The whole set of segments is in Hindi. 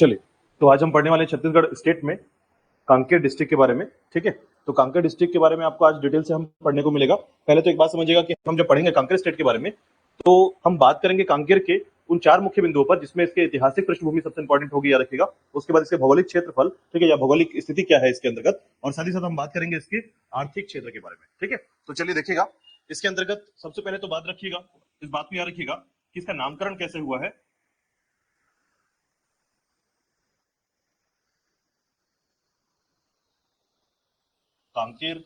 चलिए, तो आज हम पढ़ने वाले हैं छत्तीसगढ़ स्टेट में कांकेर डिस्ट्रिक्ट के बारे में। ठीक है, तो कांकेर डिस्ट्रिक्ट के बारे में आपको आज डिटेल से हम पढ़ने को मिलेगा। पहले तो एक बात समझिएगा कि हम जब पढ़ेंगे कांकेर स्टेट के बारे में तो हम बात करेंगे कांकेर के उन 4 मुख्य बिंदुओं पर, जिसमें इसके ऐतिहासिक पृष्ठभूमि सबसे इंपॉर्टेंट होगी, याद रखिएगा। उसके बाद इसके भौगोलिक क्षेत्रफल, ठीक है, या भौगोलिक स्थिति क्या है इसके अंतर्गत, और साथ ही साथ हम बात करेंगे इसके आर्थिक क्षेत्र के बारे में। ठीक है, तो चलिए देखिएगा, इसके अंतर्गत सबसे पहले तो बात रखिएगा, इस बात को याद रखिएगा कि इसका नामकरण कैसे हुआ है। कांकेर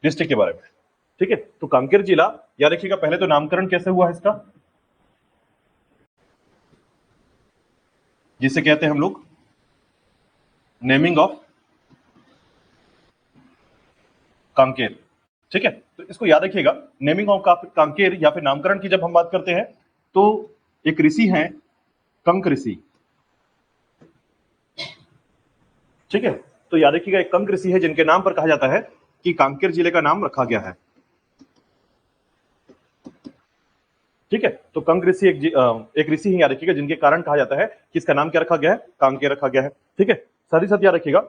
डिस्ट्रिक्ट के बारे में। ठीक है, तो कांकेर जिला याद रखिएगा, पहले तो नामकरण कैसे हुआ है इसका, जिसे कहते हैं हम लोग नेमिंग ऑफ कांकेर। ठीक है, तो इसको याद रखिएगा, नेमिंग ऑफ कांकेर या फिर नामकरण की जब हम बात करते हैं तो एक ऋषि हैं कंक ऋषि। ठीक है, तो याद रखिएगा एक कंक ऋषि है जिनके नाम पर कहा जाता है कि कांकेर जिले का नाम रखा गया है। ठीक है, तो कंक ऋषि एक ऋषि है, याद रखिएगा, जिनके कारण कहा जाता है कि इसका नाम क्या रखा गया है, कांकेर रखा गया है। ठीक है, साथ ही साथ याद रखिएगा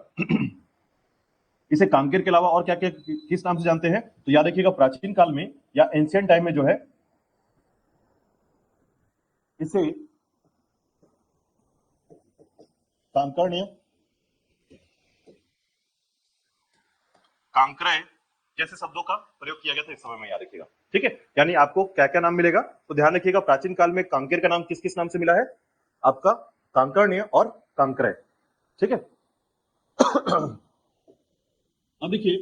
इसे कांकेर के अलावा और क्या क्या किस नाम से जानते हैं, तो याद रखिएगा प्राचीन काल में या एंशिएंट टाइम में जो है इसे कांकर्ण्य, कांकरय जैसे शब्दों का प्रयोग किया गया था इस समय में, याद रखिएगा। ठीक है, यानी आपको क्या क्या नाम मिलेगा, तो ध्यान रखिएगा प्राचीन काल में कांकेर का नाम किस किस नाम से मिला है, आपका कांकर्ण्य और कांकरय। ठीक है, अब देखिए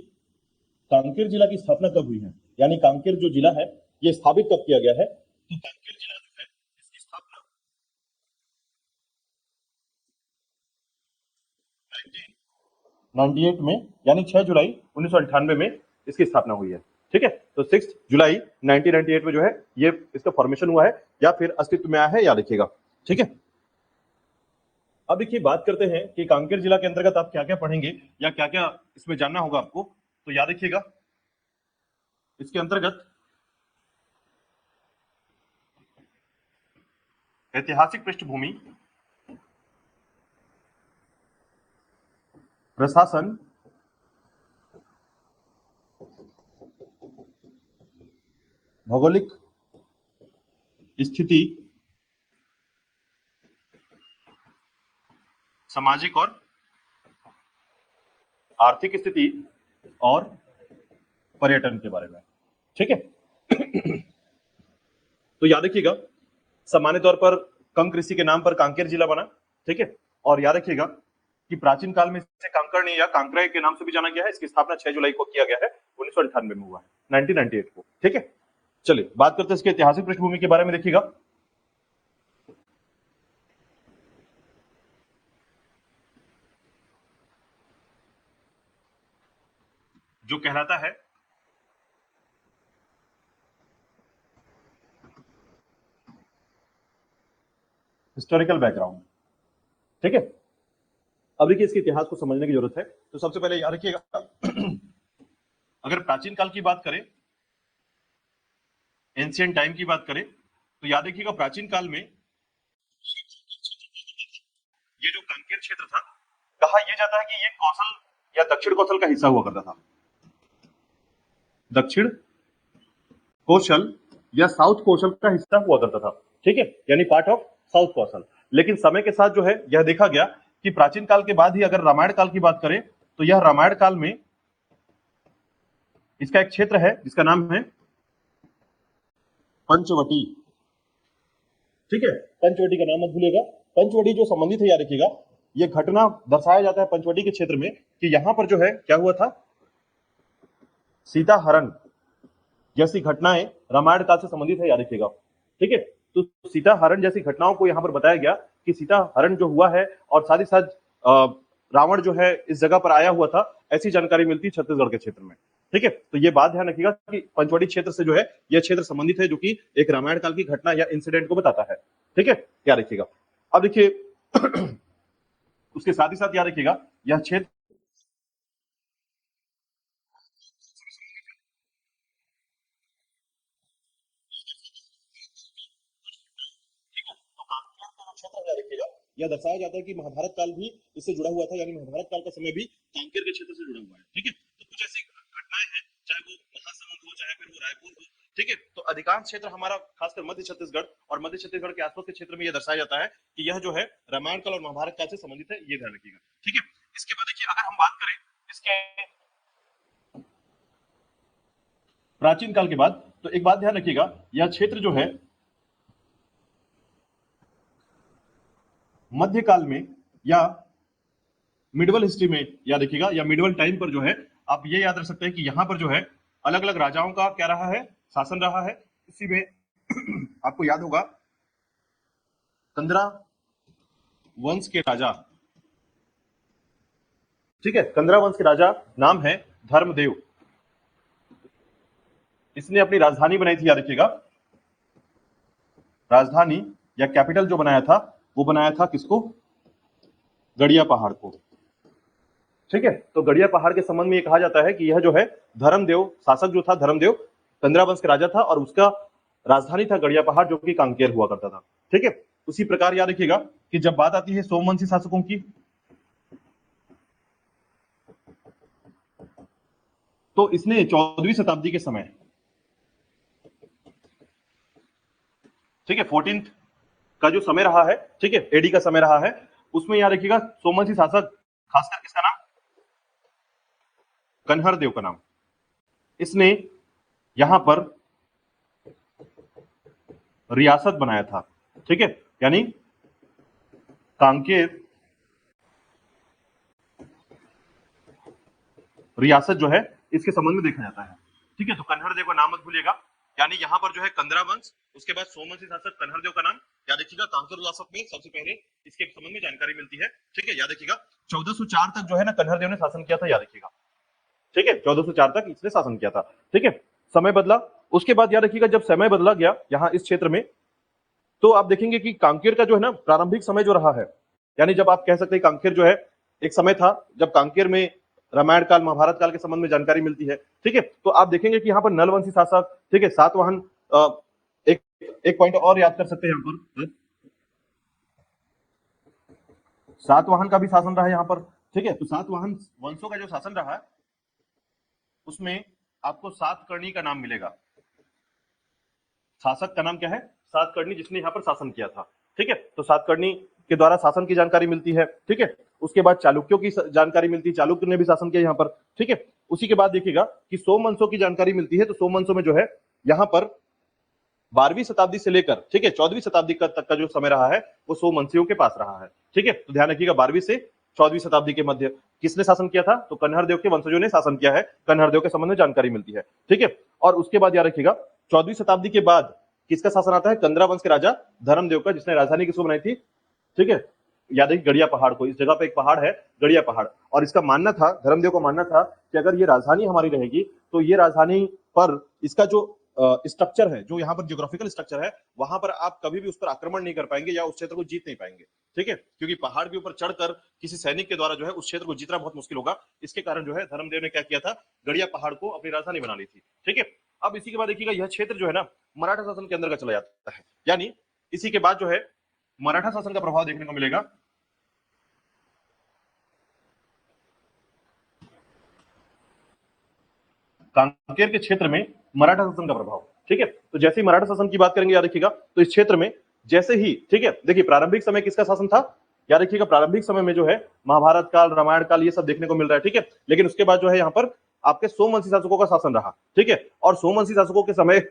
कांकेर जिला की स्थापना कब हुई है, यानी कांकेर जो जिला है ये स्थापित कब किया गया है, तो कांकेर जिला जो है इसकी स्थापना 1998 में, यानी 6 जुलाई 1998 में इसकी स्थापना हुई है। ठीक है, तो 6 जुलाई 1998 में जो है ये इसका फॉर्मेशन हुआ है या फिर अस्तित्व में आया है, याद रखिएगा। ठीक है, अब देखिए बात करते हैं कि कांकेर जिला के अंतर्गत आप क्या क्या पढ़ेंगे या क्या क्या इसमें जानना होगा आपको, तो याद रखिएगा इसके अंतर्गत ऐतिहासिक पृष्ठभूमि, प्रशासन, भौगोलिक स्थिति, सामाजिक और आर्थिक स्थिति और पर्यटन के बारे में। ठीक है, तो याद रखिएगा सामान्य तौर पर कंक ऋषि के नाम पर कांकेर जिला बना। ठीक है, और याद रखिएगा कि प्राचीन काल में इसे कांकर्ण या कांकरय के नाम से भी जाना गया है। इसकी स्थापना 6 जुलाई को किया गया है, 1998 में हुआ है, 1998 को। ठीक है, चलिए बात करते हैं इसके ऐतिहासिक पृष्ठभूमि के बारे में। देखिएगा जो कहलाता है हिस्टोरिकल बैकग्राउंड। ठीक है, अब देखिए इसके इतिहास को समझने की जरूरत है, तो सबसे पहले याद रखिएगा अगर प्राचीन काल की बात करें, एंशिएंट टाइम की बात करें, तो याद रखिएगा प्राचीन काल में ये जो कांकेर क्षेत्र था, कहा यह जाता है कि ये कौशल या दक्षिण कौशल का हिस्सा हुआ करता था। दक्षिण कौशल या साउथ कौशल का हिस्सा हुआ करता था। ठीक है, यानी पार्ट ऑफ साउथ कौशल। लेकिन समय के साथ जो है यह देखा गया कि प्राचीन काल के बाद ही अगर रामायण काल की बात करें तो यह रामायण काल में इसका एक क्षेत्र है जिसका नाम है पंचवटी। ठीक है, पंचवटी का नाम मत भूलिएगा। पंचवटी जो संबंधित है, याद रखिएगा, यह घटना दर्शाया जाता है पंचवटी के क्षेत्र में कि यहां पर जो है क्या हुआ था, सीता हरण जैसी घटनाएं रामायण काल से संबंधित है, याद रखिएगा। ठीक है, तो सीता हरण जैसी घटनाओं को यहां पर बताया गया कि सीता हरण जो हुआ है और साथ ही साथ रावण जो है इस जगह पर आया हुआ था, ऐसी जानकारी मिलती है छत्तीसगढ़ के क्षेत्र में। ठीक है, तो ये बात ध्यान रखिएगा कि पंचवटी क्षेत्र से जो है यह क्षेत्र संबंधित है, जो कि एक रामायण काल की घटना या इंसिडेंट को बताता है। ठीक है, याद रखिएगा। अब देखिए उसके साथ ही साथ याद रखिएगा यह क्षेत्र रखिएगा, यह दर्शाया जाता है कि महाभारत काल भी इससे जुड़ा हुआ था, यानी महाभारत काल का समय भी कांकेर के क्षेत्र से जुड़ा हुआ है। ठीक है, तो कुछ ऐसी घटनाएं हैं, चाहे वो महासमुंद हो, चाहे फिर वो रायपुर हो। ठीक है, तो अधिकांश क्षेत्र हमारा खासकर मध्य छत्तीसगढ़ और मध्य छत्तीसगढ़ के आसपास के क्षेत्र में यह दर्शाया जाता है कि यह जो है रामायण काल और महाभारत काल से संबंधित है, ये ध्यान रखिएगा। ठीक है, इसके बाद देखिए, अगर हम बात करें इसके प्राचीन काल के बाद, तो एक बात ध्यान रखिएगा, यह क्षेत्र जो है मध्यकाल में या मिडवल हिस्ट्री में याद रखिएगा, या मिडवल टाइम पर जो है आप ये याद रख सकते हैं कि यहां पर जो है अलग अलग राजाओं का क्या रहा है, शासन रहा है। इसी में आपको याद होगा कंदरा वंश के राजा, ठीक है, कंदरा वंश के राजा नाम है धर्मदेव। इसने अपनी राजधानी बनाई थी, याद रखिएगा, राजधानी या कैपिटल जो बनाया था वो बनाया था किसको, गड़िया पहाड़ को। ठीक है, तो गड़िया पहाड़ के संबंध में ये कहा जाता है कि यह जो है धर्मदेव, शासक जो था धर्मदेव, कंदरा वंश का राजा था और उसका राजधानी था गड़िया पहाड़, जो कि कांकेर हुआ करता था। ठीक है, उसी प्रकार याद रखिएगा कि जब बात आती है सोमवंशी शासकों की, तो इसने 14वीं शताब्दी के समय, ठीक है, 14th का जो समय रहा है, ठीक है, एडी का समय रहा है, उसमें याद रखिएगा सोमवंशी शासक, खासकर किसका नाम, कन्हर देव का नाम, इसने यहां पर रियासत बनाया था। ठीक है, यानी कांकेर रियासत जो है इसके संबंध में देखा जाता है। ठीक है, तो कन्हर देव का नाम मत भूलिएगा, यानी यहां पर जो है कंदरा वंश, उसके बाद सोमवंशी शासक कन्हर देव का नाम याद रखिएगा। कांकेर रियासत में सबसे पहले इसके संबंध में जानकारी मिलती है। ठीक है, याद रखिएगा 1404 तक जो है ना कन्हर देव ने शासन किया था, याद रखिएगा। ठीक है, 1404 तक इसने शासन किया था। ठीक है, समय बदला, उसके बाद याद रखिएगा जब समय बदला गया यहाँ इस क्षेत्र में, तो आप देखेंगे कि कांकेर का जो है ना प्रारंभिक समय जो रहा है, यानी जब आप कह सकते हैं कांकेर जो है एक समय था जब कांकेर में रामायण काल महाभारत काल के संबंध में जानकारी मिलती है। ठीक है, तो आप देखेंगे कि यहाँ पर नलवंशी शासक, ठीक है, सातवाहन, एक पॉइंट और याद कर सकते हैं यहाँ पर, सातवाहन का भी शासन रहा है यहाँ पर। ठीक है, तो सातवाहन वंशों का जो शासन रहा है उसमें आपको सातकर्णी का नाम मिलेगा। शासक का नाम क्या है, सातकर्णी, जिसने यहाँ पर शासन किया था। ठीक है, तो सातकर्णी के द्वारा शासन की जानकारी मिलती है। ठीक है, उसके बाद चालुक्यों की जानकारी मिलती है, चालुक्य ने भी शासन किया यहाँ पर। ठीक है, उसी के बाद देखिएगा कि सोमवंशों की जानकारी मिलती है, तो सोमवंशों में जो है यहाँ पर 12वीं शताब्दी से लेकर, ठीक है, 14वीं शताब्दी तक का जो समय रहा है वो सोमवंशियों के पास रहा है। ठीक है, तो ध्यान रखिएगा 12वीं से 14वीं शताब्दी के मध्य किसने शासन किया था, तो कन्हर देव के वंशजों ने शासन किया है। कन्हर देव के संबंध में जानकारी मिलती है। ठीक है, और उसके बाद याद रखिएगा 14वीं शताब्दी के बाद किसका शासन आता है, कंदरा वंश के राजा धर्मदेव का, जिसने राजधानी किसको बनाई थी। ठीक है, याद रखिए गड़िया पहाड़ को, इस जगह पे एक पहाड़ है गड़िया पहाड़, और इसका मानना था, धर्मदेव को मानना था कि अगर ये राजधानी हमारी रहेगी तो ये राजधानी पर इसका जो स्ट्रक्चर है, जो यहाँ पर ज्योग्राफिकल स्ट्रक्चर है, वहां पर आप कभी भी उस पर आक्रमण नहीं कर पाएंगे या उस क्षेत्र को जीत नहीं पाएंगे। ठीक है, क्योंकि पहाड़ के ऊपर चढ़कर किसी सैनिक के द्वारा जो है उस क्षेत्र को जीतना बहुत मुश्किल होगा। इसके कारण जो है धर्मदेव ने क्या किया था, गड़िया पहाड़ को अपनी राजधानी बना ली थी। ठीक है, अब इसी के बाद देखिएगा यह क्षेत्र जो है ना मराठा शासन के अंदर का चला जाता है, यानी इसी के बाद जो है मराठा शासन का प्रभाव देखने को मिलेगा। कांकेर के क्षेत्र में मराठा शासन का प्रभाव। ठीक है, तो जैसे ही मराठा शासन की बात करेंगे याद रखिएगा, तो इस क्षेत्र में जैसे ही, ठीक है, देखिए प्रारंभिक समय किसका शासन था, याद रखिएगा प्रारंभिक समय में जो है महाभारत काल, रामायण काल, ये सब देखने को मिल रहा है। ठीक है, लेकिन उसके बाद जो है यहाँ पर आपके सोमवंशी शासकों का शासन रहा। ठीक है, और सोमवंशी शासकों के समय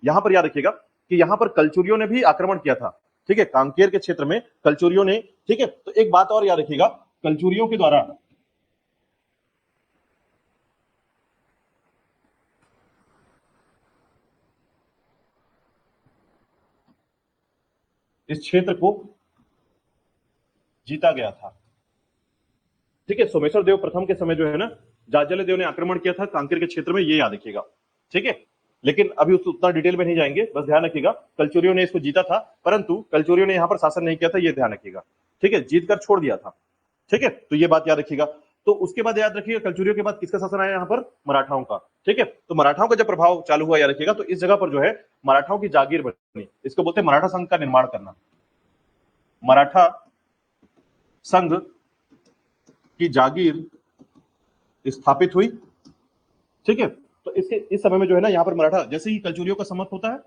यहां पर याद रखिएगा कि यहां पर कलचुरियों ने भी आक्रमण किया था। ठीक है, कांकेर के क्षेत्र में कलचुरियों ने, ठीक है, तो एक बात और याद रखिएगा, कलचुरियों के द्वारा इस क्षेत्र को जीता गया था। ठीक है, सोमेश्वर देव प्रथम के समय जो है ना जाजल देव ने आक्रमण किया था कांकेर के क्षेत्र में, ये याद रखिएगा। ठीक है, लेकिन अभी उतना डिटेल में नहीं जाएंगे, बस ध्यान रखिएगा कलचुरियों ने इसको जीता था, परंतु कलचुरियों ने यहां पर शासन नहीं किया था, ये ध्यान रखिएगा। ठीक है, जीत कर छोड़ दिया था। ठीक है, तो ये बात याद रखिएगा। तो उसके बाद याद रखिएगा कलचुरियों के बाद किसका शासन आया यहाँ पर, मराठाओं का। ठीक है, तो मराठाओं का जब प्रभाव चालू हुआ याद रखिएगा, तो इस जगह पर जो है मराठाओं की जागीर बनी, इसको बोलते हैं मराठा संघ का निर्माण करना। मराठा संघ की जागीर स्थापित हुई। ठीक है, तो इस समय में जो है ना यहाँ पर मराठा, जैसे ही कलचुरियों का समत होता है,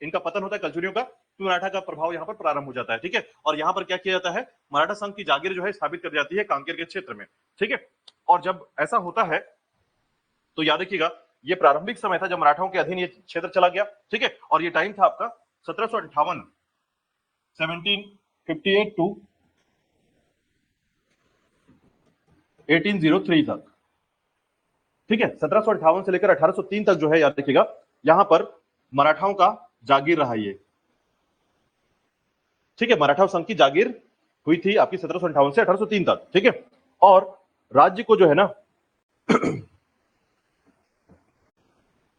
इनका पतन होता है कलचुरियों का, तो मराठा का प्रभाव यहाँ पर प्रारंभ हो जाता है। ठीक है, और यहाँ पर क्या किया जाता है, मराठा संघ की जागीर जो है स्थापित कर जाती है कांकेर के क्षेत्र में। ठीक है, और जब ऐसा होता है तो याद रखिएगा ये प्रारंभिक समय था जब मराठाओं के अधीन ये क्षेत्र चला गया। ठीक है, और ये टाइम था आपका 1758 1758 टू 1803 तक। ठीक है, 1758 से लेकर 1803 तक जो है याद रखिएगा यहां पर मराठाओं का जागीर रहा ये। ठीक है, मराठा संघ की जागीर हुई थी आपकी 1758 से 1803 तक। ठीक है, और राज्य को जो है ना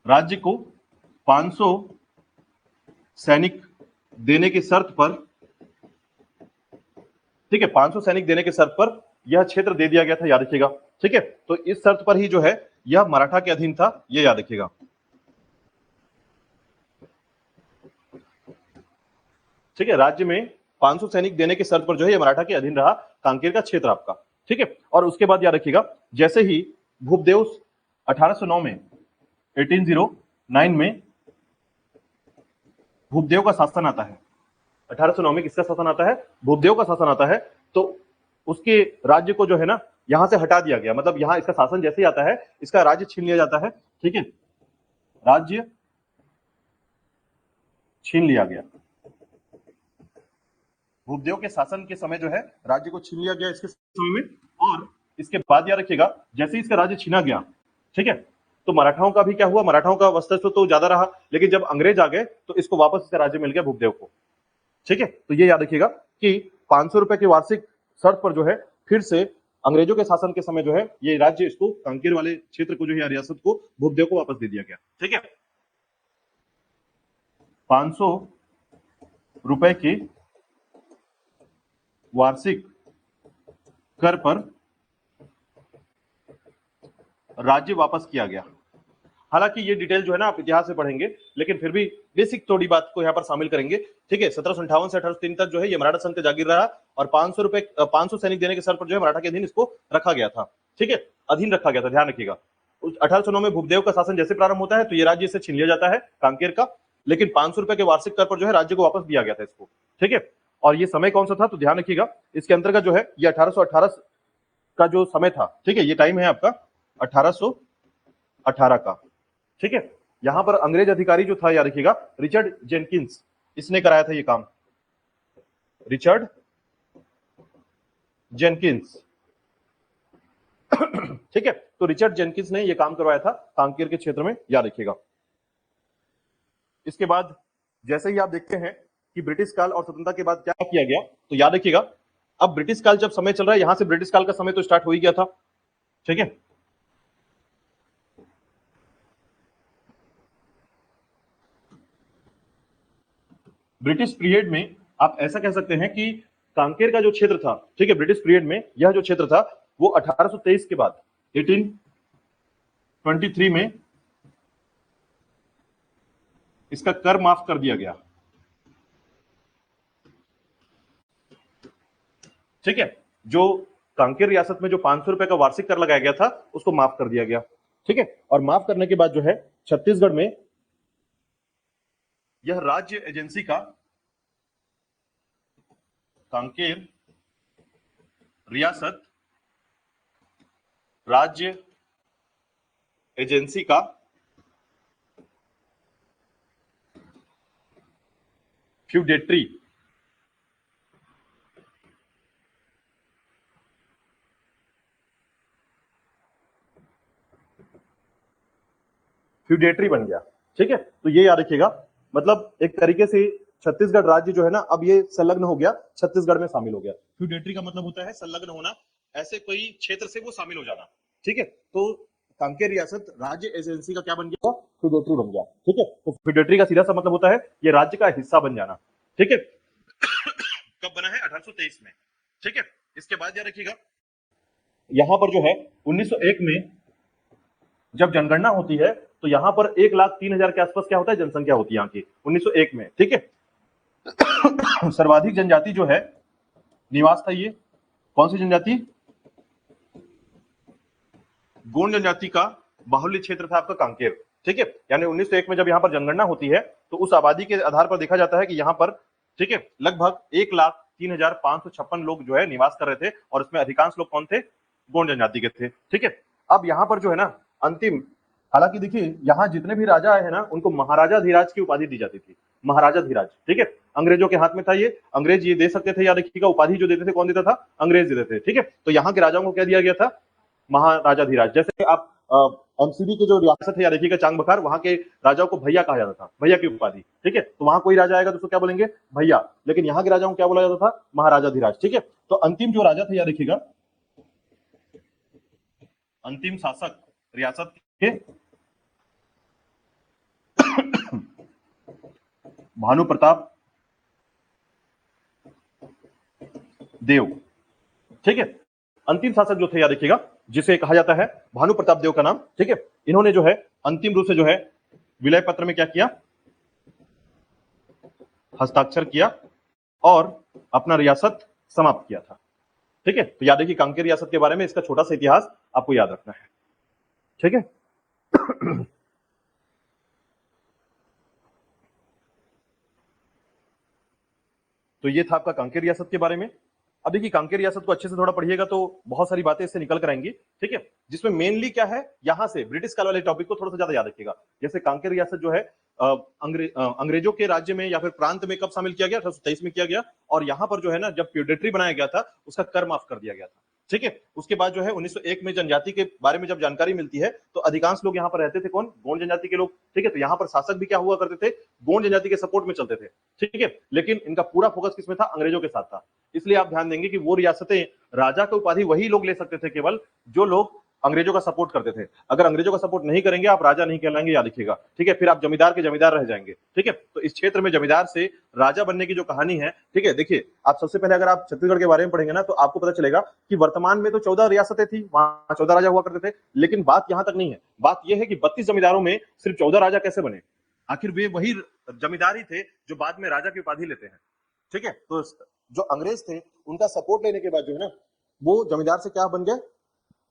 राज्य को 500 सैनिक देने की शर्त पर, ठीक है, 500 सैनिक देने की शर्त पर यह क्षेत्र दे दिया गया था, याद रखिएगा। ठीक है, तो इस शर्त पर ही जो है यह मराठा के अधीन था, यह याद रखिएगा। ठीक है, राज्य में 500 सैनिक देने की शर्त पर जो है यह मराठा के अधीन रहा कांकेर का क्षेत्र आपका। ठीक है, और उसके बाद याद रखिएगा जैसे ही भूपदेव 1809 में 1809 में भूपदेव का शासन आता है, 1809 में किसका शासन आता है, भूपदेव का शासन आता है, तो उसके राज्य को जो है ना यहां से हटा दिया गया, मतलब यहां इसका शासन जैसे ही आता है इसका राज्य छीन लिया जाता है। ठीक है, राज्य छीन लिया गया, भूपदेव के शासन के समय जो है राज्य को छीन लिया गया इसके समय में। और इसके बाद याद रखिएगा जैसे ही इसका राज्य छीना गया, ठीक है, तो मराठाओं का भी क्या हुआ, मराठाओं का वर्चस्व तो ज्यादा रहा, लेकिन जब अंग्रेज आ गए तो इसको वापस इसका राज्य मिल गया भूपदेव को। ठीक है, तो ये याद रखिएगा कि 500 रुपए की वार्षिक शर्त पर जो है फिर से अंग्रेजों के शासन के समय जो है ये राज्य इसको कांकेर वाले क्षेत्र को जो है रियासत को भूपदेव को वापस दे दिया गया। ठीक है, 500 रुपए की वार्षिक कर पर राज्य वापस किया गया। हालांकि ये डिटेल जो है ना आप इतिहास से पढ़ेंगे, लेकिन फिर भी बेसिक थोड़ी बात को यहाँ पर शामिल करेंगे। ठीक है, 1758 से 1803 तक जो है ये मराठा संघ का जागीर रहा और 500 सैनिक देने के सर पर जो है मराठा के अधीन इसको रखा गया था। ठीक है, अधीन रखा गया था, ध्यान रखिएगा। 1809 में भूपदेव का शासन जैसे प्रारंभ होता है तो ये राज्य से छीन लिया जाता है कांकेर का, लेकिन 500 रुपए के वार्षिक कर पर जो है राज्य को वापस दिया गया था इसको। ठीक है, और ये समय कौन सा था, तो ध्यान रखिएगा इसके अंतर्गत जो है ये 1818 का जो समय था। ठीक है, ये टाइम है आपका 1818 का। ठीक है, यहां पर अंग्रेज अधिकारी जो था याद रखिएगा रिचर्ड जेनकिंस, इसने कराया था ये काम, रिचर्ड जेनकिंस। ठीक है, तो रिचर्ड जेनकिंस ने ये काम करवाया था कांकेर के क्षेत्र में, याद रखिएगा। इसके बाद जैसे ही आप देखते हैं कि ब्रिटिश काल और स्वतंत्रता के बाद क्या किया गया, तो याद रखिएगा अब ब्रिटिश काल जब समय चल रहा है, यहां से ब्रिटिश काल का समय तो स्टार्ट हो ही गया था। ठीक है, ब्रिटिश पीरियड में आप ऐसा कह सकते हैं कि कांकेर का जो क्षेत्र था, ठीक है, ब्रिटिश पीरियड में यह जो क्षेत्र था वो 1823 के बाद 1823 में इसका कर माफ कर दिया गया। ठीक है, जो कांकेर रियासत में जो 500 रुपए का वार्षिक कर लगाया गया था उसको माफ कर दिया गया। ठीक है, और माफ करने के बाद जो है छत्तीसगढ़ में यह राज्य एजेंसी का, कांकेर रियासत राज्य एजेंसी का फ्यूडेटरी बन गया। ठीक है, तो ये याद रखिएगा, मतलब एक तरीके से छत्तीसगढ़ राज्य जो है ना अब ये संलग्न हो गया, छत्तीसगढ़ में शामिल हो गया। फ्यूडेटरी का मतलब होता है संलग्न होना, ऐसे कोई क्षेत्र से वो शामिल हो जाना। ठीक है, तो कांकेर रियासत राज्य एजेंसी का क्या बन गया, फ्यूडेटरी बन गया। ठीक है, तो फ्यूडेटरी का सीधा सा मतलब होता है ये राज्य का हिस्सा बन जाना। ठीक है, कब बना है, 1823 में। ठीक है, इसके बाद याद रखिएगा यहां पर जो है 1901 में जब जनगणना होती है तो यहां पर 1,03,000 के आसपास क्या होता है, जनसंख्या होती है यहाँ की 1901 में। ठीक है, सर्वाधिक जनजाति जो है निवास था ये कौन सी जनजाति? गोंड जनजाति का बाहुल्य क्षेत्र था आपका कांकेर। ठीक है, यानी 1901 में जब यहाँ पर जनगणना होती है तो उस आबादी के आधार पर देखा जाता है कि यहाँ पर, ठीक है, लगभग 1,03,556 लोग जो है निवास कर रहे थे और इसमें अधिकांश लोग कौन थे? गोंड जनजाति के थे। ठीक है, अब यहाँ पर जो है ना अंतिम, हालांकि देखिए यहाँ जितने भी राजा आए हैं ना उनको महाराजा धीराज की उपाधि दी जाती थी, महाराजा धीराज। ठीक है, अंग्रेजों के हाथ में था ये, अंग्रेज ये दे सकते थे, याद रखिएगा उपाधि जो देते थे कौन देता था? अंग्रेज देते थे। ठीक है, तो यहाँ के राजाओं को क्या दिया गया था? महाराजा धीराज। जैसे आप एमसीबी की जो रियासत है, या देखिएगा चांग बखार, वहां के राजाओं को भैया कहा जाता था, भैया की उपाधि। ठीक है, तो वहां कोई राजा आएगा तो उसको क्या बोलेंगे? भैया। लेकिन यहाँ के राजाओं को क्या बोला जाता था? महाराजा धीराज। ठीक है, तो अंतिम जो राजा थे, या देखिएगा अंतिम शासक रियासत के भानु प्रताप देव। ठीक है, अंतिम शासक जो थे, याद रखिएगा, जिसे कहा जाता है भानु प्रताप देव का नाम। ठीक है, इन्होंने जो है अंतिम रूप से जो है विलय पत्र में क्या किया? हस्ताक्षर किया और अपना रियासत समाप्त किया था। ठीक है, तो याद रखिए कांकेर रियासत के बारे में इसका छोटा सा इतिहास आपको याद रखना है। ठीक है, तो ये था आपका कांकेर रियासत के बारे में। अब देखिए कांकेर रियासत को अच्छे से थोड़ा पढ़िएगा तो बहुत सारी बातें इससे निकल कर आएंगी। ठीक है, जिसमें मेनली क्या है, यहां से ब्रिटिश काल वाले टॉपिक को थोड़ा सा ज्यादा याद रखिएगा। जैसे कांकेर रियासत जो है अंग्रेजों के राज्य में या फिर प्रांत में कब शामिल किया गया? 1823 में किया गया। और यहाँ पर जो है ना जब प्यूडेटरी बनाया गया था उसका कर माफ कर दिया गया था। ठीक है, उसके बाद जो है 1901 में जनजाति के बारे में जब जानकारी मिलती है तो अधिकांश लोग यहाँ पर रहते थे कौन? गोंड जनजाति के लोग। ठीक है, तो यहाँ पर शासक भी क्या हुआ करते थे? गोंड जनजाति के सपोर्ट में चलते थे। ठीक है, लेकिन इनका पूरा फोकस किसमें था? अंग्रेजों के साथ था। इसलिए आप ध्यान देंगे कि वो रियासतें, राजा की उपाधि वही लोग ले सकते थे केवल जो लोग अंग्रेजों का सपोर्ट करते थे। अगर अंग्रेजों का सपोर्ट नहीं करेंगे आप राजा नहीं कहलाएंगे, याद रखिएगा। ठीक है, फिर आप जमींदार के जमींदार रह जाएंगे। ठीक है, तो इस क्षेत्र में जमींदार से राजा बनने की जो कहानी है, ठीक है, देखिए आप सबसे पहले अगर आप छत्तीसगढ़ के बारे में पढ़ेंगे ना तो आपको पता चलेगा कि वर्तमान में तो 14 रियासतें थी, वहां 14 राजा हुआ करते थे। लेकिन बात यहां तक नहीं है, बात यह है कि 32 जमींदारों में सिर्फ 14 राजा कैसे बने? आखिर वे वही जमींदार ही थे जो बाद में राजा की उपाधि लेते हैं। ठीक है, तो जो अंग्रेज थे उनका सपोर्ट लेने के बाद जो है ना वो जमींदार से क्या बन गए?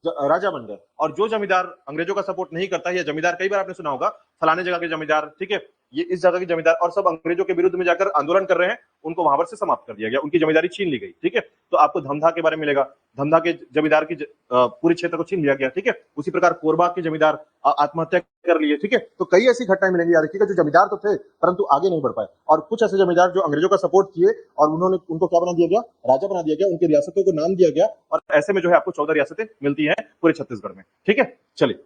राजा बन गए। और जो जमींदार अंग्रेजों का सपोर्ट नहीं करता है, या जमींदार कई बार आपने सुना होगा फलाने जगह के जमींदार, ठीक है, ये इस जगह के जमींदार, और सब अंग्रेजों के विरुद्ध में जाकर आंदोलन कर रहे हैं, उनको वहां पर से समाप्त कर दिया गया, उनकी जमींदारी छीन ली गई। ठीक है, तो आपको धमधा के बारे में मिलेगा, धमधा के जमींदार की पूरी क्षेत्र को छीन लिया गया। ठीक है, उसी प्रकार कोरबा के जमींदार आत्महत्या कर लिए। ठीक है, तो कई ऐसी घटनाएं मिलेंगी, याद रखिएगा, जो जमींदार तो थे परंतु आगे नहीं बढ़ पाए, और कुछ ऐसे जमींदार जो अंग्रेजों का सपोर्ट किए और उन्होंने उनको क्या बना दिया गया? राजा बना दिया गया, उनकी रियासतों को नाम दिया गया, और ऐसे में जो है आपको 14 रियासतें मिलती हैं पूरे छत्तीसगढ़ में। ठीक है, चलिए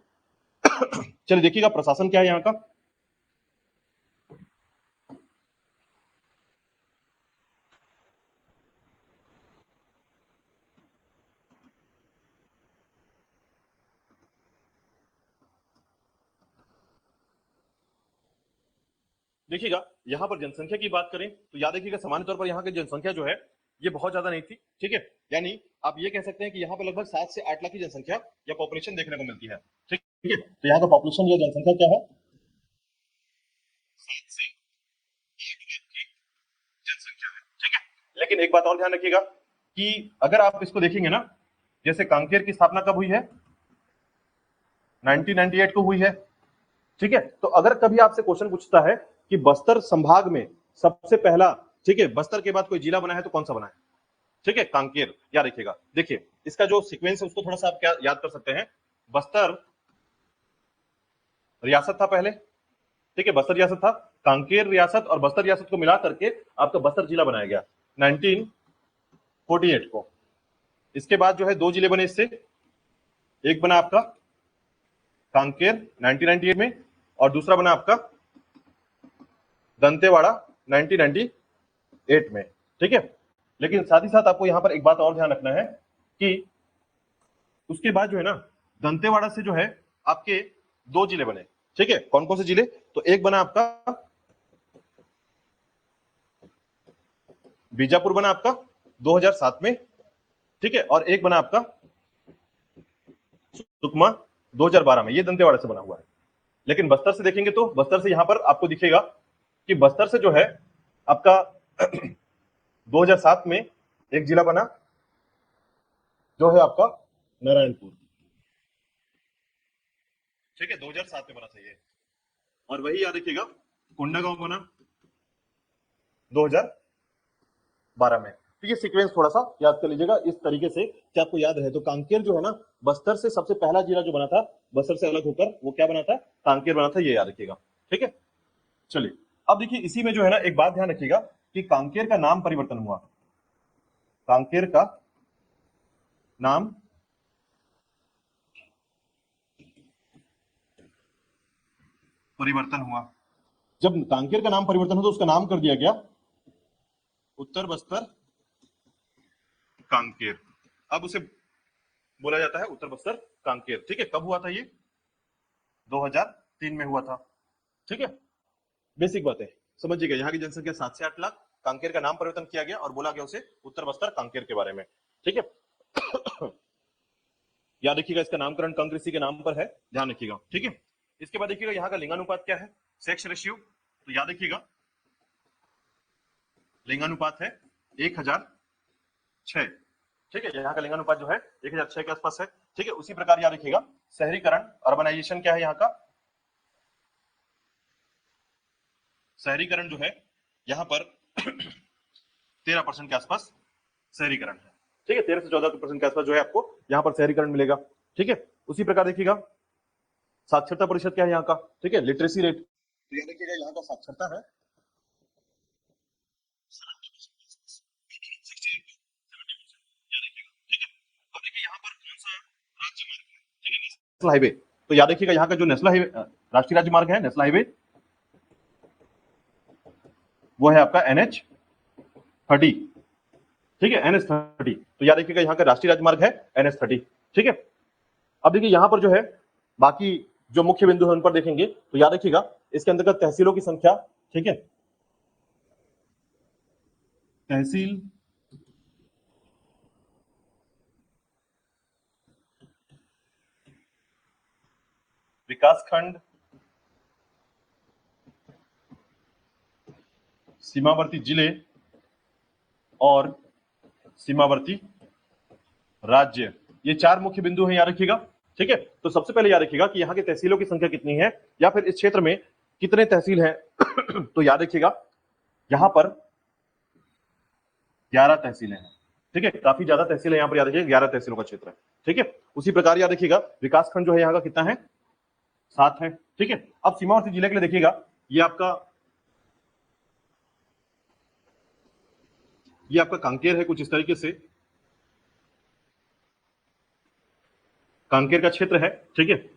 चलिए देखिएगा प्रशासन क्या है यहाँ का। देखिएगा यहाँ पर जनसंख्या की बात करें तो याद रखिएगा सामान्य तौर पर यहाँ की जनसंख्या जो है ये बहुत ज्यादा नहीं थी। ठीक है, यानी आप ये कह सकते हैं कि यहाँ पर लगभग 7 से 8 लाख की जनसंख्या या पॉपुलेशन देखने को मिलती है। ठीक है, तो यहाँ का पॉपुलेशन या जनसंख्या क्या है? 7 से 8 लाख की जनसंख्या है। ठीक है, लेकिन एक बात और ध्यान रखिएगा कि अगर आप इसको देखेंगे ना, जैसे कांकेर की स्थापना कब हुई है? 1998 को हुई है। ठीक है, तो अगर कभी आपसे क्वेश्चन पूछता है कि बस्तर संभाग में सबसे पहला, ठीक है, बस्तर के बाद कोई जिला बना है तो कौन सा बना है? ठीक है, कांकेर। याद रखिएगा, देखिए इसका जो सीक्वेंस है उसको थोड़ा सा आप क्या याद कर सकते हैं? बस्तर रियासत था पहले, ठीक है, बस्तर रियासत था, कांकेर रियासत और बस्तर रियासत को मिला करके आपका बस्तर जिला बनाया गया 1948 को। इसके बाद जो है 2 जिले बने इससे, एक बना आपका कांकेर 1998 में और दूसरा बना आपका दंतेवाड़ा 1998 में। ठीक है, लेकिन साथ ही साथ आपको यहां पर एक बात और ध्यान रखना है कि उसके बाद जो है ना दंतेवाड़ा से जो है आपके 2 जिले बने। ठीक है, कौन कौन से जिले? तो एक बना आपका बीजापुर, बना आपका 2007 में। ठीक है, और एक बना आपका सुकमा 2012 में, ये दंतेवाड़ा से बना हुआ है। लेकिन बस्तर से देखेंगे तो बस्तर से यहां पर आपको दिखेगा कि बस्तर से जो है आपका 2007 में एक जिला बना जो है आपका नारायणपुर, ठीक है, 2007 में बना था ये। और वही याद रखिएगा कोंडागांव बना 2012 में। तो ये सीक्वेंस थोड़ा सा याद कर लीजिएगा इस तरीके से कि आपको याद रहे। तो कांकेर जो है ना, बस्तर से सबसे पहला जिला जो बना था, बस्तर से अलग होकर वो क्या बना था, कांकेर बना था, ये याद रखिएगा, ठीक है। चलिए अब देखिए इसी में जो है ना एक बात ध्यान रखिएगा कि कांकेर का नाम परिवर्तन हुआ, कांकेर का नाम परिवर्तन हुआ। जब कांकेर का नाम परिवर्तन हुआ तो उसका नाम कर दिया गया उत्तर बस्तर कांकेर। अब उसे बोला जाता है उत्तर बस्तर कांकेर, ठीक है। कब हुआ था ये, 2003 में हुआ था, ठीक है। बेसिक बात है, समझिएगा। यहाँ की जनसंख्या 7 से 8 लाख, कांकेर का नाम परिवर्तन किया गया और बोला गया उसे उत्तर बस्तर कांकेर के बारे में, ठीक है। याद रखिएगा इसका नामकरण कंक ऋषि के नाम पर है, ध्यान रखिएगा, ठीक है। इसके बाद देखिएगा यहाँ का लिंगानुपात क्या है, सेक्स रेशियो। तो याद रखिएगा लिंगानुपात है 1006, ठीक है। यहाँ का लिंगानुपात जो है 1006 के आसपास है, ठीक है। उसी प्रकार याद रखिएगा शहरीकरण, अर्बनाइजेशन क्या है यहाँ का, शहरीकरण जो है यहाँ पर 13% के आसपास शहरीकरण है, ठीक है। 13 से 14% के आसपास जो है आपको यहाँ पर शहरीकरण मिलेगा, ठीक है। उसी प्रकार देखिएगा साक्षरता प्रतिशत क्या है यहाँ का, ठीक है, लिटरेसी रेट। तो याद रखिएगा यहाँ का साक्षरता है 68, नेशनल हाईवे। तो याद रखिएगा यहाँ का जो नेशनल हाईवे, राष्ट्रीय राज्य मार्ग है, नेशनल हाईवे, वो है आपका NH30, ठीक है, NH30। तो याद रखिएगा यहाँ का राष्ट्रीय राजमार्ग है NH30, ठीक है। अब देखिए यहाँ पर जो है बाकी जो मुख्य बिंदु है उन पर देखेंगे तो याद रखिएगा इसके अंतर्गत तहसीलों की संख्या, ठीक है, तहसील, विकासखंड, सीमावर्ती जिले और सीमावर्ती राज्य, ये 4 मुख्य बिंदु हैं, याद रखिएगा, ठीक है। तो सबसे पहले याद रखिएगा कि यहाँ की तहसीलों की संख्या कितनी है या फिर इस क्षेत्र में कितने तहसील हैं। तो याद रखिएगा यहाँ पर 11 तहसीलें हैं, ठीक है। काफी ज्यादा तहसील है यहाँ पर, याद रखिएगा 11 तहसीलों का क्षेत्र है, ठीक है। उसी प्रकार याद रखिएगा विकासखंड जो है यहाँ का कितना है, 7 है, ठीक है। अब सीमावर्ती जिले के लिए देखिएगा ये आपका कांकेर है, कुछ इस तरीके से कांकेर का क्षेत्र है, ठीक है।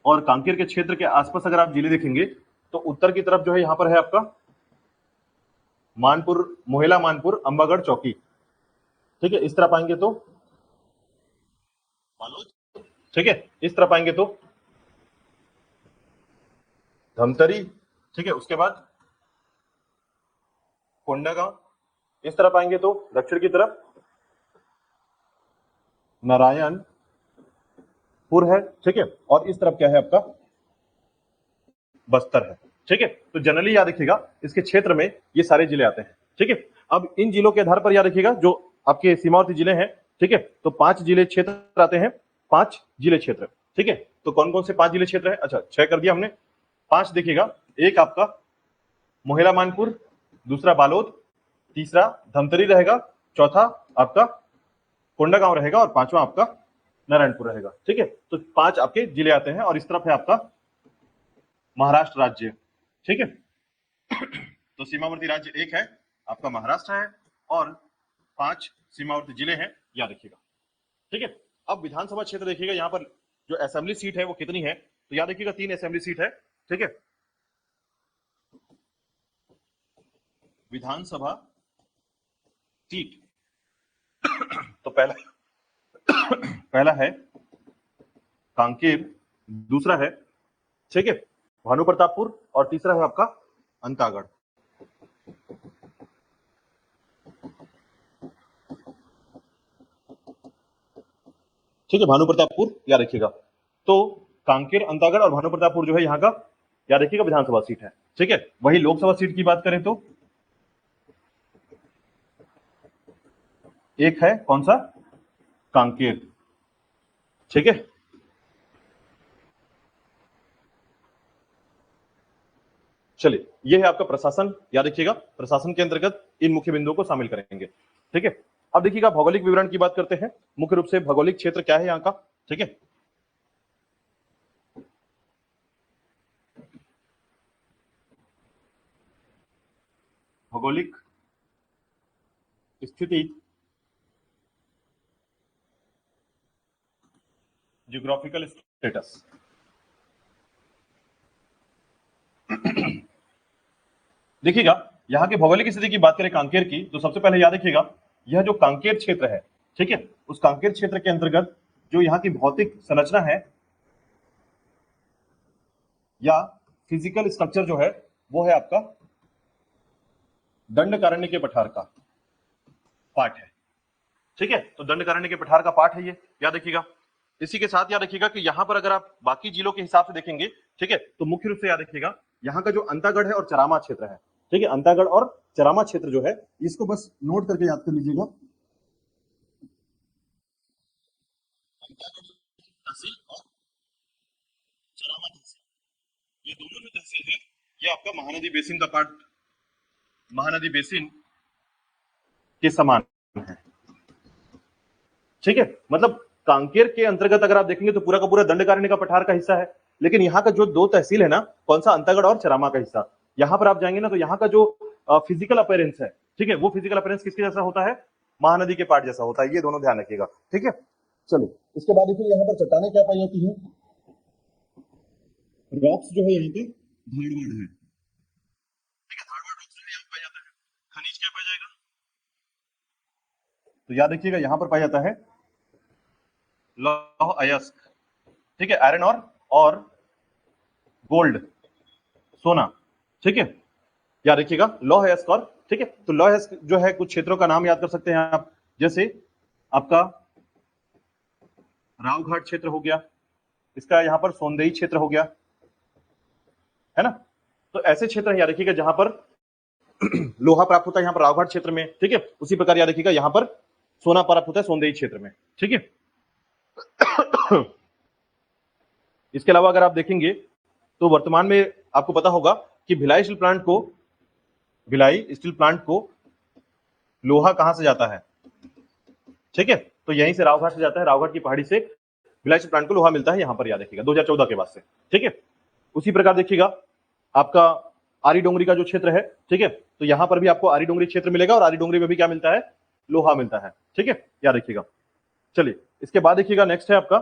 और कांकेर के क्षेत्र के आसपास अगर आप जिले देखेंगे तो उत्तर की तरफ जो है यहाँ पर है आपका मानपुर, मोहेला मानपुर, अंबागढ़, चौकी, ठीक है। इस तरफ आएंगे तो बालोद, ठीक है। इस तरफ आएंगे तो धमतरी, ठीक है। उसके बाद कोंडागांव, इस तरफ आएंगे तो दक्षिण की तरफ नारायणपुर है, ठीक है। और इस तरफ क्या है आपका बस्तर है, ठीक है। तो जनरली याद रखिएगा इसके क्षेत्र में ये सारे जिले आते हैं, ठीक है। अब इन जिलों के आधार पर याद रखिएगा जो आपके सीमावर्ती जिले हैं, ठीक है। तो 5 जिले क्षेत्र आते हैं, 5 जिले क्षेत्र, ठीक है। तो कौन कौन से 5 जिले क्षेत्र है, अच्छा 6 कर दिया हमने, 5 देखिएगा, एक आपका मोहेला मानपुर, दूसरा बालोद, तीसरा धमतरी रहेगा, चौथा आपका कोंडागांव रहेगा और 5वां आपका नारायणपुर रहेगा, ठीक है। तो 5 आपके जिले आते हैं और इस तरफ है आपका महाराष्ट्र राज्य, ठीक है। तो सीमावर्ती राज्य एक है आपका महाराष्ट्र है और 5 सीमावर्ती जिले हैं, याद रखिएगा, ठीक है। अब विधानसभा क्षेत्र देखिएगा यहाँ पर जो असेंबली सीट है वो कितनी है, तो याद रखिएगा 3 असेंबली सीट है, ठीक है। विधानसभा सीट तो पहला है कांकेर, दूसरा है, ठीक है, भानु प्रतापपुर और तीसरा है आपका अंतागढ़, ठीक है। भानु प्रतापपुर याद रखिएगा। तो कांकेर, अंतागढ़ और भानु प्रतापपुर जो है यहाँ का याद रखिएगा विधानसभा सीट है, ठीक है। वही लोकसभा सीट की बात करें तो एक है कौन सा, कांकेर। ठीक है, चलिए ये है आपका प्रशासन। याद रखिएगा प्रशासन के अंतर्गत इन मुख्य बिंदुओं को शामिल करेंगे। ठीक है, अब देखिएगा भौगोलिक विवरण की बात करते हैं। मुख्य रूप से भौगोलिक क्षेत्र क्या है यहाँ का। ठीक है, भौगोलिक स्थिति, जियोग्राफिकल स्टेटस। देखिएगा यहाँ की भौगोलिक स्थिति की बात करें कांकेर की, तो सबसे पहले याद रखिएगा यह जो कांकेर क्षेत्र है, ठीक है, उस कांकेर क्षेत्र के अंतर्गत जो यहाँ की भौतिक संरचना है या फिजिकल स्ट्रक्चर जो है वो है आपका दंडकारण्य के पठार का पार्ट है। ठीक है, तो दंडकारण्य के पठार का पार्ट है ये, याद रखिएगा। इसी के साथ याद रखिएगा कि यहां पर अगर आप बाकी जिलों के हिसाब से देखेंगे, ठीक है, तो मुख्य रूप से याद रखिएगा यहाँ का जो अंतागढ़ है और चरामा क्षेत्र है, ठीक है, अंतागढ़ और चरामा क्षेत्र जो है इसको बस नोट करके याद कर लीजिएगा। तहसील और चरामा तहसील, ये दोनों जो तहसील है ये आपका महानदी बेसिन का पार्ट, महानदी बेसिन के समान है। ठीक है, मतलब कांकेर के अंतर्गत अगर आप देखेंगे तो पूरा का पूरा दंडकारण्य का पठार का हिस्सा है, लेकिन यहाँ का जो दो तहसील है ना, कौन सा, अंतागढ़ और चरामा का हिस्सा, यहाँ पर आप जाएंगे ना तो यहाँ का जो फिजिकल अपीयरेंस है, ठीक है, वो फिजिकल अपीयरेंस किसके जैसा होता है, महानदी के पार्ट जैसा होता है। ये दोनों ध्यान रखिएगा। ठीक है, चलिए इसके बाद देखिए यहाँ पर चट्टानें क्या पाई जाती है, रॉक्स जो है यहाँ पे धारवाड़ है। ठीक है, धारवाड़ रॉक्स जो है यहाँ पाया जाता है। खनिज क्या पाया जाएगा, तो याद रखिएगा यहाँ पर पाया जाता है लौह अयस्क, ठीक है, आयरन और गोल्ड, सोना। ठीक है, याद रखिएगा लौह अयस्क और, ठीक है, तो लौह अयस्क जो है कुछ क्षेत्रों का नाम याद कर सकते हैं आप, जैसे आपका रावघाट क्षेत्र हो गया, इसका यहाँ पर सोंदेई क्षेत्र हो गया, है ना। तो ऐसे क्षेत्र याद रखिएगा जहां पर लोहा प्राप्त होता है, यहाँ पर रावघाट क्षेत्र में। ठीक है, उसी प्रकार याद रखिएगा यहाँ पर सोना प्राप्त होता है सोंदेई क्षेत्र में। ठीक है, इसके अलावा अगर आप देखेंगे तो वर्तमान में आपको पता होगा कि भिलाई स्टील प्लांट को लोहा कहां से जाता है, ठीक है, तो यहीं से रावघाट से जाता है, रावघाट की पहाड़ी से भिलाई स्टील प्लांट को लोहा मिलता है, यहां पर याद रखिएगा 2014 के बाद से। ठीक है, उसी प्रकार देखिएगा आपका आरी डोंगरी का जो क्षेत्र है, ठीक है, तो यहां पर भी आपको आरी डोंगरी क्षेत्र मिलेगा और आरी डोंगरी में भी क्या मिलता है, लोहा मिलता है। ठीक है, याद रखिएगा। चलिए इसके बाद देखिएगा नेक्स्ट है आपका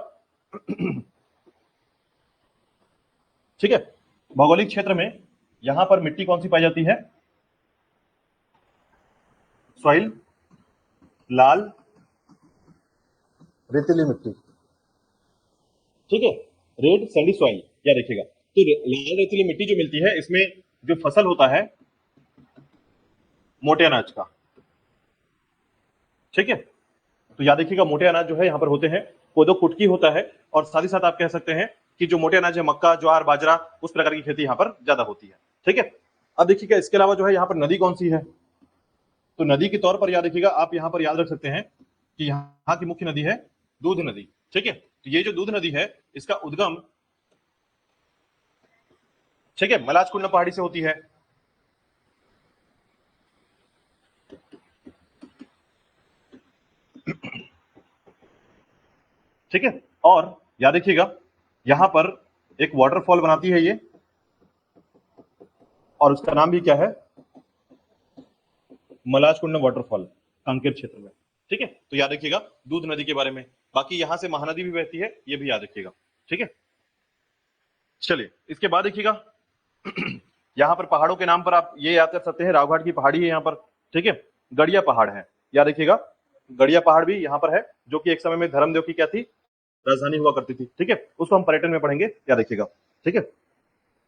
ठीक है, भौगोलिक क्षेत्र में यहां पर मिट्टी कौन सी पाई जाती है, सॉइल लाल रेतीली मिट्टी। ठीक है, रेड सैंडी सॉइल, याद रखिएगा। तो लाल रेतीली मिट्टी जो मिलती है इसमें जो फसल होता है मोटे अनाज का। ठीक है, तो याद रखिएगा मोटे अनाज जो है यहाँ पर होते हैं, कोदो कुटकी होता है, और साथ ही साथ आप कह सकते हैं कि जो मोटे अनाज है मक्का ज्वार बाजरा उस प्रकार की खेती यहाँ पर ज्यादा होती है। ठीक है, अब देखिएगा इसके अलावा जो है यहाँ पर नदी कौन सी है, तो नदी के तौर पर याद रखिएगा आप यहाँ पर याद रख सकते हैं कि यहाँ की मुख्य नदी है दूध नदी। ठीक है, तो ये जो दूध नदी है इसका उद्गम, ठीक है, मलाजकुंड पहाड़ी से होती है। ठीक है, और याद रखिएगा यहां पर एक वाटरफॉल बनाती है ये, और उसका नाम भी क्या है, मलाजकुंड वाटरफॉल, कांकेर क्षेत्र में। ठीक है, तो याद रखिएगा दूध नदी के बारे में। बाकी यहां से महानदी भी बहती है, ये भी याद रखिएगा। ठीक है, चलिए इसके बाद देखिएगा यहां पर पहाड़ों के नाम पर आप ये याद कर सकते हैं, रावघाट की पहाड़ी है यहाँ पर। ठीक है, गड़िया पहाड़ है, याद रखिएगा गड़िया पहाड़ भी यहाँ पर है, जो कि एक समय में धर्मदेव की क्या थी, राजधानी हुआ करती थी। ठीक है, उसको हम पर्यटन में पढ़ेंगे, याद रखिएगा। ठीक है,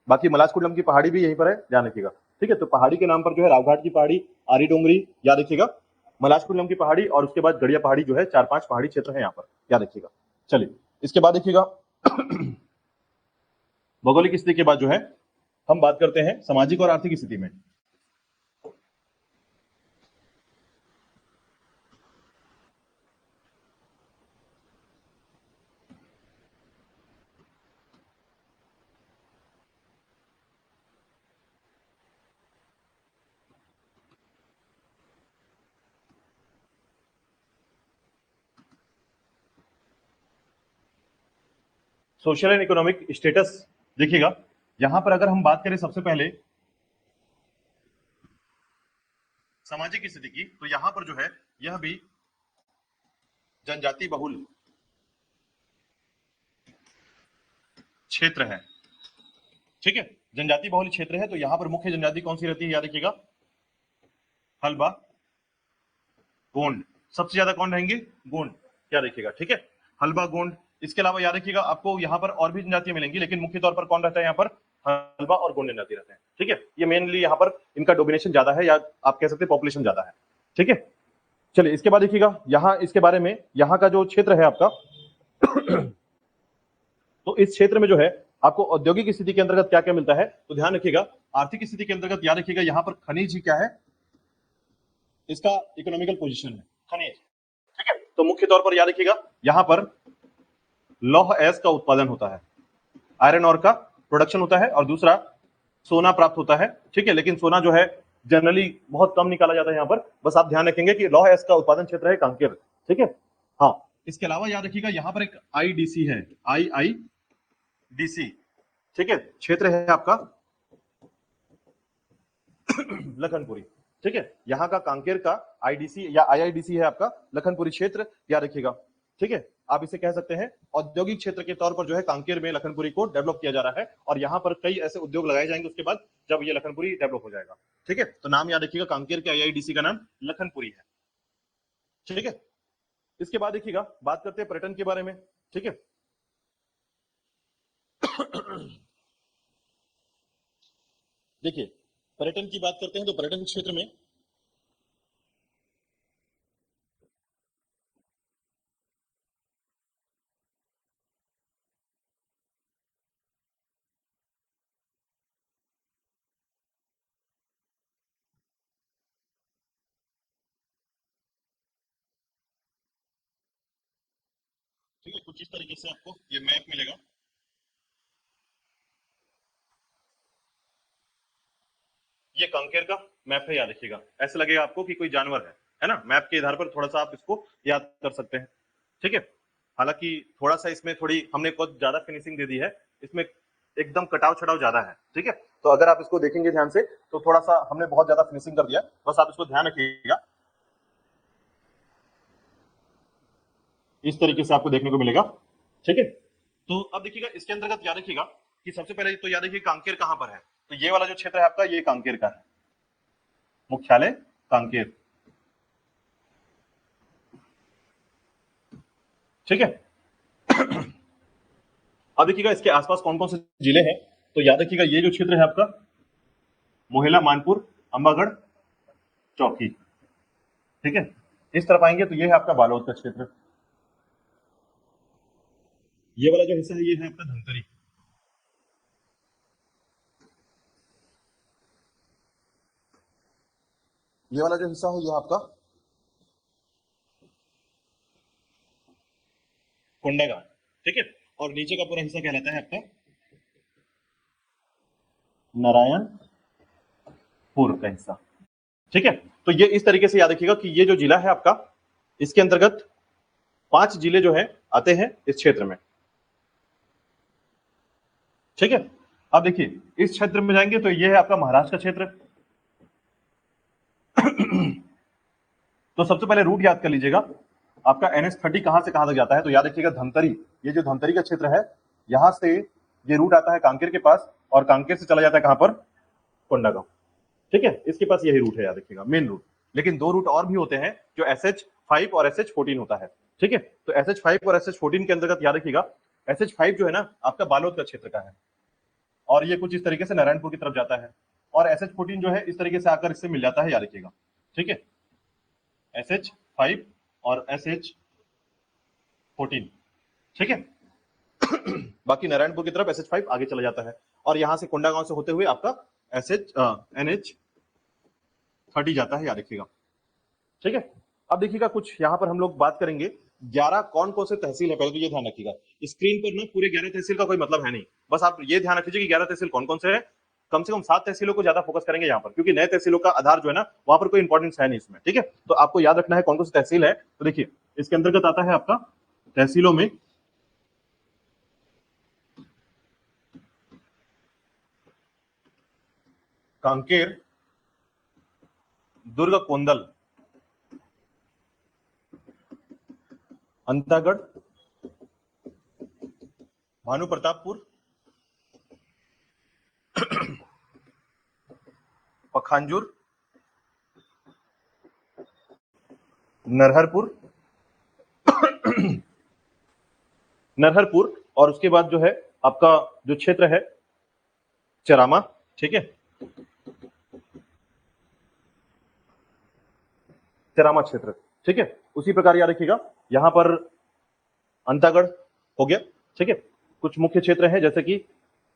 बाकी मलाजकुंडम की पहाड़ी भी यहीं पर है, ध्यान रखिएगा। ठीक है, तो पहाड़ी के नाम पर जो है रावघाट की पहाड़ी, आरी डोंगरी, याद रखिएगा, मलाजकुंडम की पहाड़ी, और उसके बाद गड़िया पहाड़ी जो है, 4-5 पहाड़ी क्षेत्र है यहाँ पर, याद रखिएगा। चलिए इसके बाद देखिएगा भौगोलिक स्थिति के बाद जो है हम बात करते हैं सामाजिक और आर्थिक स्थिति में। सोशल एंड इकोनॉमिक स्टेटस देखिएगा, यहां पर अगर हम बात करें सबसे पहले सामाजिक स्थिति की, तो यहां पर जो है यह भी जनजाति बहुल क्षेत्र है। ठीक है, जनजाति बहुल क्षेत्र है, तो यहां पर मुख्य जनजाति कौन सी रहती है, याद रखिएगा हल्बा गोंड, सबसे ज्यादा कौन रहेंगे, गोंड, याद रखिएगा। ठीक है, हल्बा गोंड। इसके अलावा याद रखिएगा आपको यहाँ पर और भी जनजातियां मिलेंगी, लेकिन मुख्य तौर पर कौन रहता है यहाँ पर, हल्बा और गोंड जनजाति रहते हैं। ठीक है, ये मेनली यहाँ पर इनका डोमिनेशन ज्यादा है, या आप कह सकते हैं पॉपुलेशन ज्यादा है। ठीक है, चलिए इसके बाद देखिएगा यहाँ इसके बारे में, यहाँ का जो क्षेत्र है आपका तो इस क्षेत्र में जो है आपको औद्योगिक स्थिति के अंतर्गत क्या क्या मिलता है, तो ध्यान रखिएगा आर्थिक स्थिति के अंतर्गत याद रखिएगा यहाँ पर खनिज ही क्या है, इसका इकोनॉमिकल पोजीशन है खनिज। ठीक है, तो मुख्य तौर पर याद रखिएगा यहाँ पर लौह एस का उत्पादन होता है, आयरन और का प्रोडक्शन होता है, और दूसरा सोना प्राप्त होता है। ठीक है, लेकिन सोना जो है जनरली बहुत कम निकाला जाता है यहाँ पर, बस आप ध्यान रखेंगे कि लौह एस का उत्पादन क्षेत्र है कांकेर। ठीक है, हाँ, इसके अलावा याद रखिएगा यहाँ पर एक आईडीसी है, आईआईडीसी। ठीक है, क्षेत्र है आपका लखनपुरी। ठीक है, यहाँ का कांकेर का आईडीसी या आईआईडीसी है आपका लखनपुरी क्षेत्र, याद रखिएगा। ठीक है, आप इसे कह सकते हैं औद्योगिक क्षेत्र के तौर पर जो है कांकेर में लखनपुरी को डेवलप किया जा रहा है, और यहाँ पर कई ऐसे उद्योग लगाए जाएंगे उसके बाद जब ये लखनपुरी डेवलप हो जाएगा। ठीक है, तो नाम याद रखिएगा, कांकेर के आईआईडीसी का नाम लखनपुरी है। ठीक है, इसके बाद देखिएगा बात करते हैं पर्यटन के बारे में। ठीक है, देखिए पर्यटन की बात करते हैं तो पर्यटन क्षेत्र में ठीक है, कुछ इस तरीके से आपको ये मैप मिलेगा। ये कांकेर का मैप है, याद रखिएगा। ऐसे लगेगा आपको कि कोई जानवर है ना, मैप के आधार पर थोड़ा सा आप इसको याद कर सकते हैं। ठीक है, हालांकि थोड़ा सा इसमें थोड़ी हमने कुछ ज्यादा फिनिशिंग दे दी है, इसमें एकदम कटाव छटाव ज्यादा है। ठीक है, तो अगर आप इसको देखेंगे ध्यान से तो थोड़ा सा हमने बहुत ज्यादा फिनिशिंग कर दिया, बस आप इसको ध्यान रखिएगा। इस तरीके से आपको देखने को मिलेगा। ठीक है, तो अब देखिएगा इसके अंतर्गत याद रखिएगा कि सबसे पहले तो याद रखिए कांकेर कहां पर है, तो ये वाला जो क्षेत्र है आपका ये कांकेर का है, मुख्यालय कांकेर। ठीक है, अब देखिएगा इसके आसपास कौन कौन से जिले हैं, तो याद रखिएगा ये जो क्षेत्र है आपका मोहेला, मानपुर, अंबागढ़, चौकी। ठीक है, इस तरफ आएंगे तो ये है आपका बालोद का क्षेत्र। ये वाला जो हिस्सा है ये है आपका धमतरी। ये वाला जो हिस्सा है ये आपका कोंडागांव। ठीक है, और नीचे का पूरा हिस्सा कहलाता है आपका नारायणपुर का हिस्सा। ठीक है, तो ये इस तरीके से याद रखिएगा कि ये जो जिला है आपका, इसके अंतर्गत 5 जिले जो है आते हैं इस क्षेत्र में। ठीक है, अब देखिए इस क्षेत्र में जाएंगे तो ये है आपका महाराष्ट्र का क्षेत्र। तो सबसे पहले रूट याद कर लीजिएगा, आपका NH30 कहां से कहां तक जाता है, तो याद रखिएगा धमतरी, ये जो धमतरी का क्षेत्र है यहां से ये रूट आता है कांकेर के पास, और कांकेर से चला जाता है कहां पर, कोंडागांव। ठीक है, इसके पास यही रूट है, याद रखिएगा मेन रूट। लेकिन 2 रूट और भी होते हैं जो SH5 और SH14 होता है। ठीक है, तो SH5 और SH14 के अंतर्गत याद रखिएगा SH5 जो है ना आपका बालोद का क्षेत्र का है, और ये कुछ इस तरीके से नारायणपुर की तरफ जाता है, और SH14 जो है इस तरीके से आकर इससे मिल जाता है, याद रखिएगा। ठीक है, SH5 और SH14। ठीक है, बाकी नारायणपुर की तरफ SH5 आगे चला जाता है, और यहां से कोंडागांव से होते हुए आपका NH30 जाता है, याद रखिएगा। ठीक है, अब देखिएगा कुछ यहाँ पर हम लोग बात करेंगे 11 कौन कौन से तहसील है, पहले तो ये ध्यान रखिएगा। स्क्रीन पर ना पूरे 11 तहसील का कोई मतलब है नहीं, बस आप ये ध्यान रखिए कि 11 तहसील कौन कौन से है। कम से कम 7 तहसीलों को ज्यादा फोकस करेंगे यहाँ पर, क्योंकि नए तहसीलों का आधार जो है ना वहां पर कोई इंपॉर्टेंस है नहीं इसमें। ठीक है, तो आपको याद रखना है कौन कौन सी तहसील है। तो देखिए इसके अंतर्गत आता है आपका तहसीलों में कांकेर, दुर्ग कोंदल, अंतागढ़, भानु प्रतापपुर, पखांजूर, नरहरपुर, नरहरपुर, और उसके बाद जो है आपका जो क्षेत्र है चरामा, ठीक है, चरामा क्षेत्र, ठीक है। उसी प्रकार याद रखिएगा यहां पर अंतागढ़ हो गया, ठीक है। कुछ मुख्य क्षेत्र हैं जैसे कि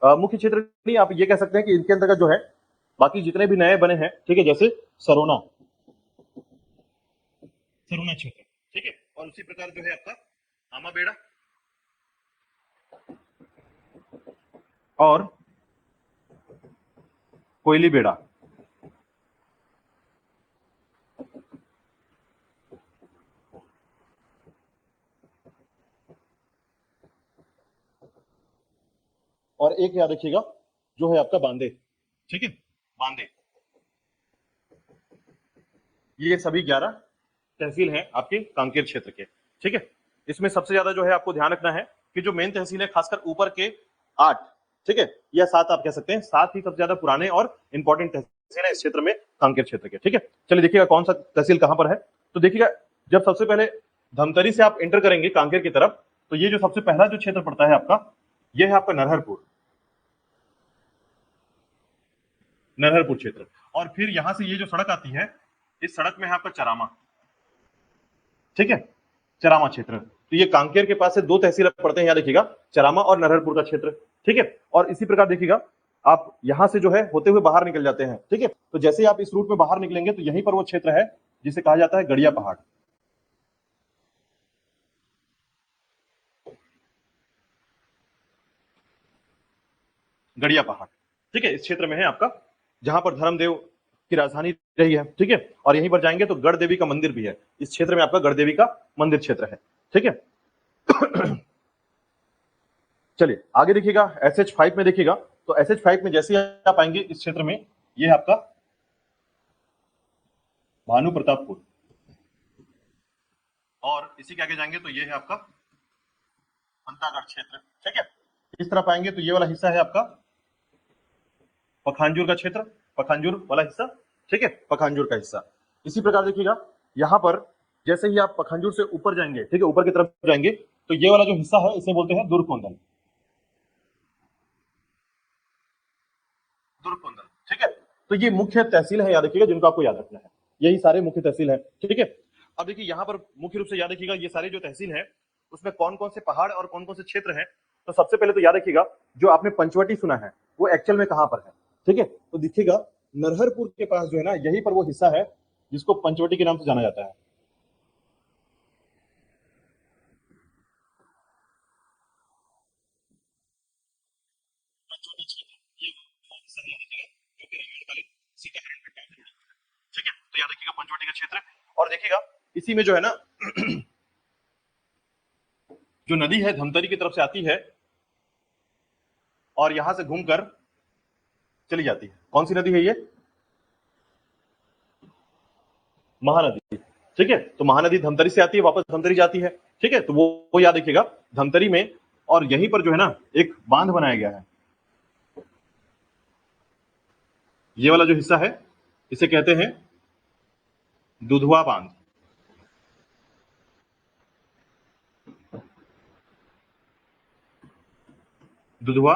मुख्य क्षेत्र नहीं, आप ये कह सकते हैं कि इनके अंतर्गत जो है बाकी जितने भी नए बने हैं, ठीक है, जैसे सरोना, सरोना क्षेत्र, ठीक है। और उसी प्रकार जो है आपका आमाबेड़ा और कोयली बेड़ा, और एक याद रखिएगा जो है आपका बांदे, ठीक है, बांदे। ये सभी 11 तहसील हैं आपके कांकेर क्षेत्र के, ठीक है। इसमें सबसे ज्यादा जो है आपको ध्यान रखना है कि जो मेन तहसील है, खासकर ऊपर के 8, ठीक है, या 7 आप कह सकते हैं, 7 ही सबसे ज्यादा पुराने और इंपॉर्टेंट तहसील है इस क्षेत्र में, कांकेर क्षेत्र के, ठीक है। चलिए देखिएगा कौन सा तहसील कहां पर है। तो देखिएगा जब सबसे पहले धमतरी से आप एंटर करेंगे कांकेर की तरफ, तो ये जो सबसे पहला जो क्षेत्र पड़ता है आपका, ये है आपका नरहरपुर, नरहरपुर क्षेत्र। और फिर यहां से ये जो सड़क आती है, इस सड़क में है आपका चरामा, ठीक है, चरामा क्षेत्र। तो ये कांकेर के पास से 2 तहसील पड़ते हैं, याद रखिएगा, चरामा और नरहरपुर का क्षेत्र, ठीक है। और इसी प्रकार देखिएगा आप यहां से जो है होते हुए बाहर निकल जाते हैं, ठीक है। तो जैसे ही आप इस रूट में बाहर निकलेंगे तो यहीं पर वो क्षेत्र है जिसे कहा जाता है गड़िया पहाड़, गड़िया पहाड़, ठीक है। इस क्षेत्र में है आपका, जहां पर धर्मदेव की राजधानी रही है, ठीक है। और यहीं पर जाएंगे तो गढ़ देवी का मंदिर भी है, इस क्षेत्र में आपका गढ़ देवी का मंदिर क्षेत्र है, ठीक है। चलिए आगे देखिएगा SH5 में देखिएगा, तो SH5 में जैसे ही आप आएंगे इस क्षेत्र में, ये है आपका भानु प्रतापपुर, और इसी के आगे जाएंगे तो ये है आपका अंतागढ़ क्षेत्र, ठीक है। इस तरफ आएंगे तो ये वाला हिस्सा है आपका पखांजूर का क्षेत्र, पखांजूर वाला हिस्सा, ठीक है, पखांजूर का हिस्सा। इसी प्रकार देखिएगा यहां पर जैसे ही आप पखांजूर से ऊपर जाएंगे, ठीक है, ऊपर की तरफ जाएंगे तो ये वाला जो हिस्सा है इसे बोलते हैं दुर्गकोंदल, दुर्गकोंदल, ठीक है। तो ये मुख्य तहसील है, याद रखिएगा, जिनको आपको याद रखना है, यही सारे मुख्य तहसील है, ठीक है। अब देखिए यहाँ पर मुख्य रूप से याद रखिएगा ये सारे जो तहसील है उसमें कौन कौन से पहाड़ और कौन कौन से क्षेत्र हैं। तो सबसे पहले तो याद रखिएगा जो आपने पंचवटी सुना है वो एक्चुअल में कहां पर है, ठीक है। तो देखिएगा नरहरपुर के पास जो है ना, यहीं पर वो हिस्सा है जिसको पंचवटी के नाम से जाना जाता है। पंचवटी क्षेत्र, ये वो हिस्सा है, याद रखिएगा, जो कि रामायणकालीन सीताहरण घटनाओं से जुड़ा हुआ है, ठीक है। तो याद रखिएगा पंचवटी का क्षेत्र, और देखिएगा इसी में जो है ना जो नदी है धमतरी की तरफ से आती है और यहां से घूमकर चली जाती है। कौन सी नदी है ये? महानदी, ठीक है। तो महानदी धमतरी से आती है, वापस धमतरी जाती है, ठीक है। तो वो याद रखिएगा धमतरी में, और यहीं पर जो है ना एक बांध बनाया गया है, ये वाला जो हिस्सा है इसे कहते हैं दुधवा बांध, दुधवा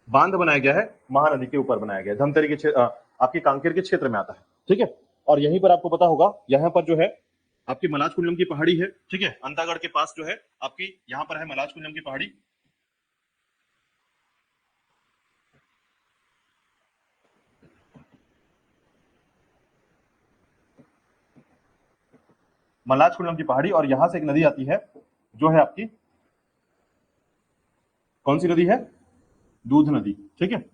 बांध बनाया गया है, महानदी के ऊपर बनाया गया है, धमतरी के आपके कांकेर के क्षेत्र में आता है, ठीक है। और यहीं पर आपको पता होगा यहाँ पर जो है आपकी मलाज कुंडलम की पहाड़ी है, ठीक है। अंतागढ़ के पास जो है आपकी यहाँ पर है मलाज कुंडलम की पहाड़ी, मलाज कुंडलम की पहाड़ी, और यहां से एक नदी आती है जो है आपकी, कौन सी नदी है? दूध नदी, ठीक है। दूध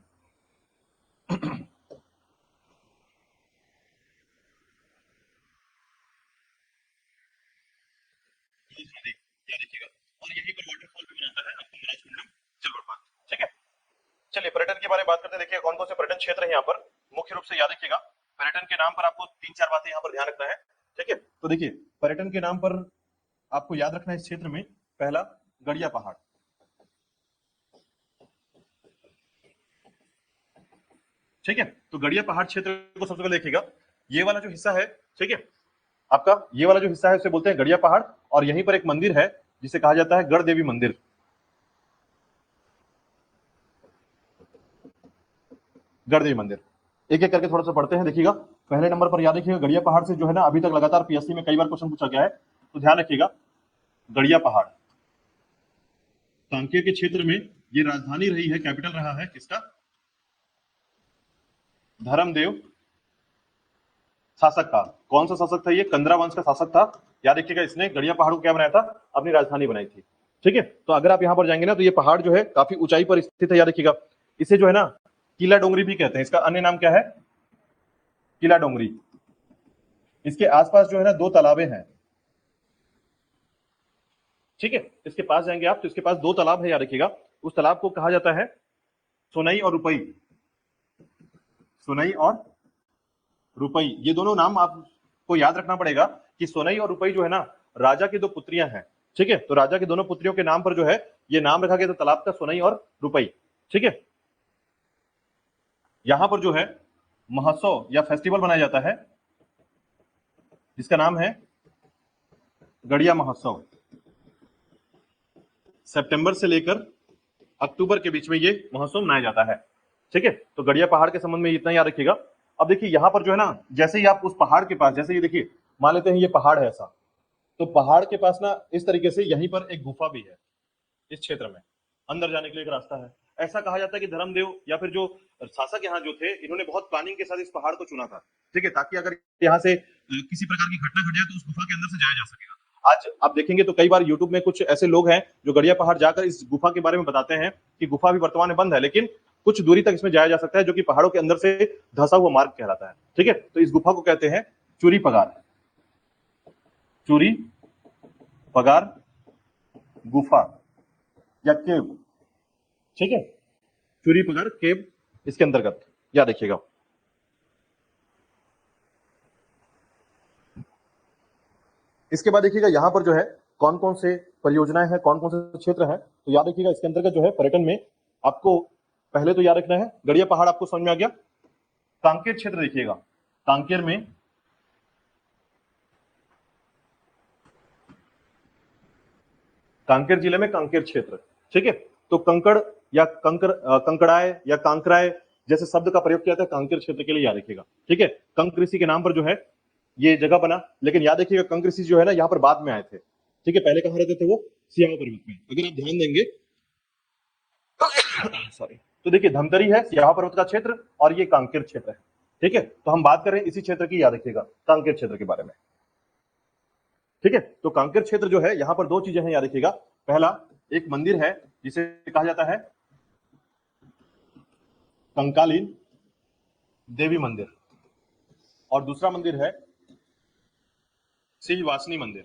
नदी याद रखिएगा, और यहीं पर वाटरफॉल भी बनाता है आपको मलाज कुंडलम जलप्रपात, ठीक है। चलिए पर्यटन के बारे में बात करते हैं। देखिए कौन कौन से पर्यटन क्षेत्र है यहाँ पर, मुख्य रूप से याद रखिएगा पर्यटन के नाम पर आपको 3-4 बातें यहाँ पर ध्यान रखना है। ठीक है, तो देखिए पर्यटन के नाम पर आपको याद रखना है इस क्षेत्र में, पहला गड़िया पहाड़। ठीक है, तो गड़िया पहाड़ क्षेत्र को सबसे पहले देखिएगा, ये वाला जो हिस्सा है, ठीक है, आपका ये वाला जो हिस्सा है उसे बोलते हैं गड़िया पहाड़, और यहीं पर एक मंदिर है जिसे कहा जाता है गढ़ देवी मंदिर। गढ़ देवी मंदिर एक एक करके थोड़ा सा पढ़ते हैं। देखिएगा पहले नंबर पर याद रखिएगा गड़िया पहाड़ से जो है ना अभी तक लगातार पीएससी में कई बार क्वेश्चन पूछा गया है, तो ध्यान रखिएगा गड़िया पहाड़ कांकेर के क्षेत्र में ये राजधानी रही है, कैपिटल रहा है किसका, धर्मदेव शासक का। कौन सा शासक था ये, कंदरा वंश का शासक था। याद रखिएगा इसने गड़िया पहाड़ को क्या बनाया था, अपनी राजधानी बनाई थी। ठीक है, तो अगर आप यहां पर जाएंगे ना तो ये पहाड़ जो है काफी ऊंचाई पर स्थित है। याद रखिएगा इसे जो है ना किला डोंगरी भी कहते हैं, इसका अन्य नाम क्या है, किला डोंगरी। इसके आसपास जो है ना दो तालाबें हैं। ठीक है, इसके पास जाएंगे आप तो इसके पास दो तालाब है, याद रखिएगा उस तालाब को कहा जाता है सोनई और रुपई। सोनई और रुपई, ये दोनों नाम आपको याद रखना पड़ेगा कि सोनई और रुपई जो है ना राजा की दो पुत्रियां हैं। ठीक है, तो राजा की दोनों पुत्रियों के नाम पर जो है ये नाम रखा गया था तालाब का, सोनई और रुपई। ठीक है, यहां पर जो है महोत्सव या फेस्टिवल मनाया जाता है जिसका नाम है गड़िया महोत्सव। सितंबर से लेकर अक्टूबर के बीच में ये महोत्सव मनाया जाता है। ठीक है, तो गड़िया पहाड़ के संबंध में इतना याद रखिएगा। अब देखिए यहां पर जो है ना जैसे ही आप उस पहाड़ के पास, जैसे ये देखिए मान लेते हैं ये पहाड़ है ऐसा, तो पहाड़ के पास ना इस तरीके से यहीं पर एक गुफा भी है, इस क्षेत्र में अंदर जाने के लिए एक रास्ता है। ऐसा कहा जाता है कि धर्मदेव या फिर जो शासक यहाँ जो थे इन्होंने बहुत प्लानिंग के साथ इस पहाड़ को चुना था। ठीक है, ताकि अगर यहाँ से किसी प्रकार की घटना घट जाए तो उस गुफा के अंदर से जाया जा सकेगा। आज आप देखेंगे तो कई बार यूट्यूब में कुछ ऐसे लोग हैं जो गड़िया पहाड़ जाकर इस गुफा के बारे में बताते हैं कि गुफा भी वर्तमान में बंद है, लेकिन कुछ दूरी तक इसमें जाया जा सकता है जो कि पहाड़ों के अंदर से धंसा हुआ मार्ग कहलाता है। ठीक है, तो इस गुफा को कहते हैं चूरी पगार। चूरी पगार गुफा या केव। ठीक है, चूरी पगार केव इसके अंतर्गत, याद रखिएगा। इसके बाद देखिएगा यहाँ पर जो है कौन कौन से परियोजनाएं हैं, कौन कौन से क्षेत्र हैं, तो याद रखिएगा इसके अंतर्गत जो है पर्यटन में आपको पहले तो याद रखना है गड़िया पहाड़, आपको समझ में आ गया। कांकेर क्षेत्र देखिएगा, कांकेर में कांकेर जिले में कांकेर क्षेत्र। ठीक है, तो कंकड़ या कंकड़ाए या कांकराए जैसे शब्द का प्रयोग किया था कांकेर क्षेत्र के लिए, याद रखिएगा। ठीक है, कंक ऋषि के नाम पर जो है ये जगह बना, लेकिन याद रखिएगा कंक ऋषि जो है ना यहाँ पर बाद में आए थे। ठीक है, पहले कहाँ रहते थे वो, सियावा पर्वत में। अगर आप ध्यान देंगे सॉरी, तो देखिए धमतरी है सियावा पर्वत का क्षेत्र और ये कांकेर क्षेत्र है। ठीक है, तो हम बात कर रहे हैं इसी क्षेत्र की, याद रखिएगा कांकेर क्षेत्र के बारे में। ठीक है, तो कांकेर क्षेत्र जो है यहाँ पर दो चीजें हैं, याद रखिएगा। पहला एक मंदिर है जिसे कहा जाता है कंकालीन देवी मंदिर, और दूसरा मंदिर है सिंहवासनी मंदिर।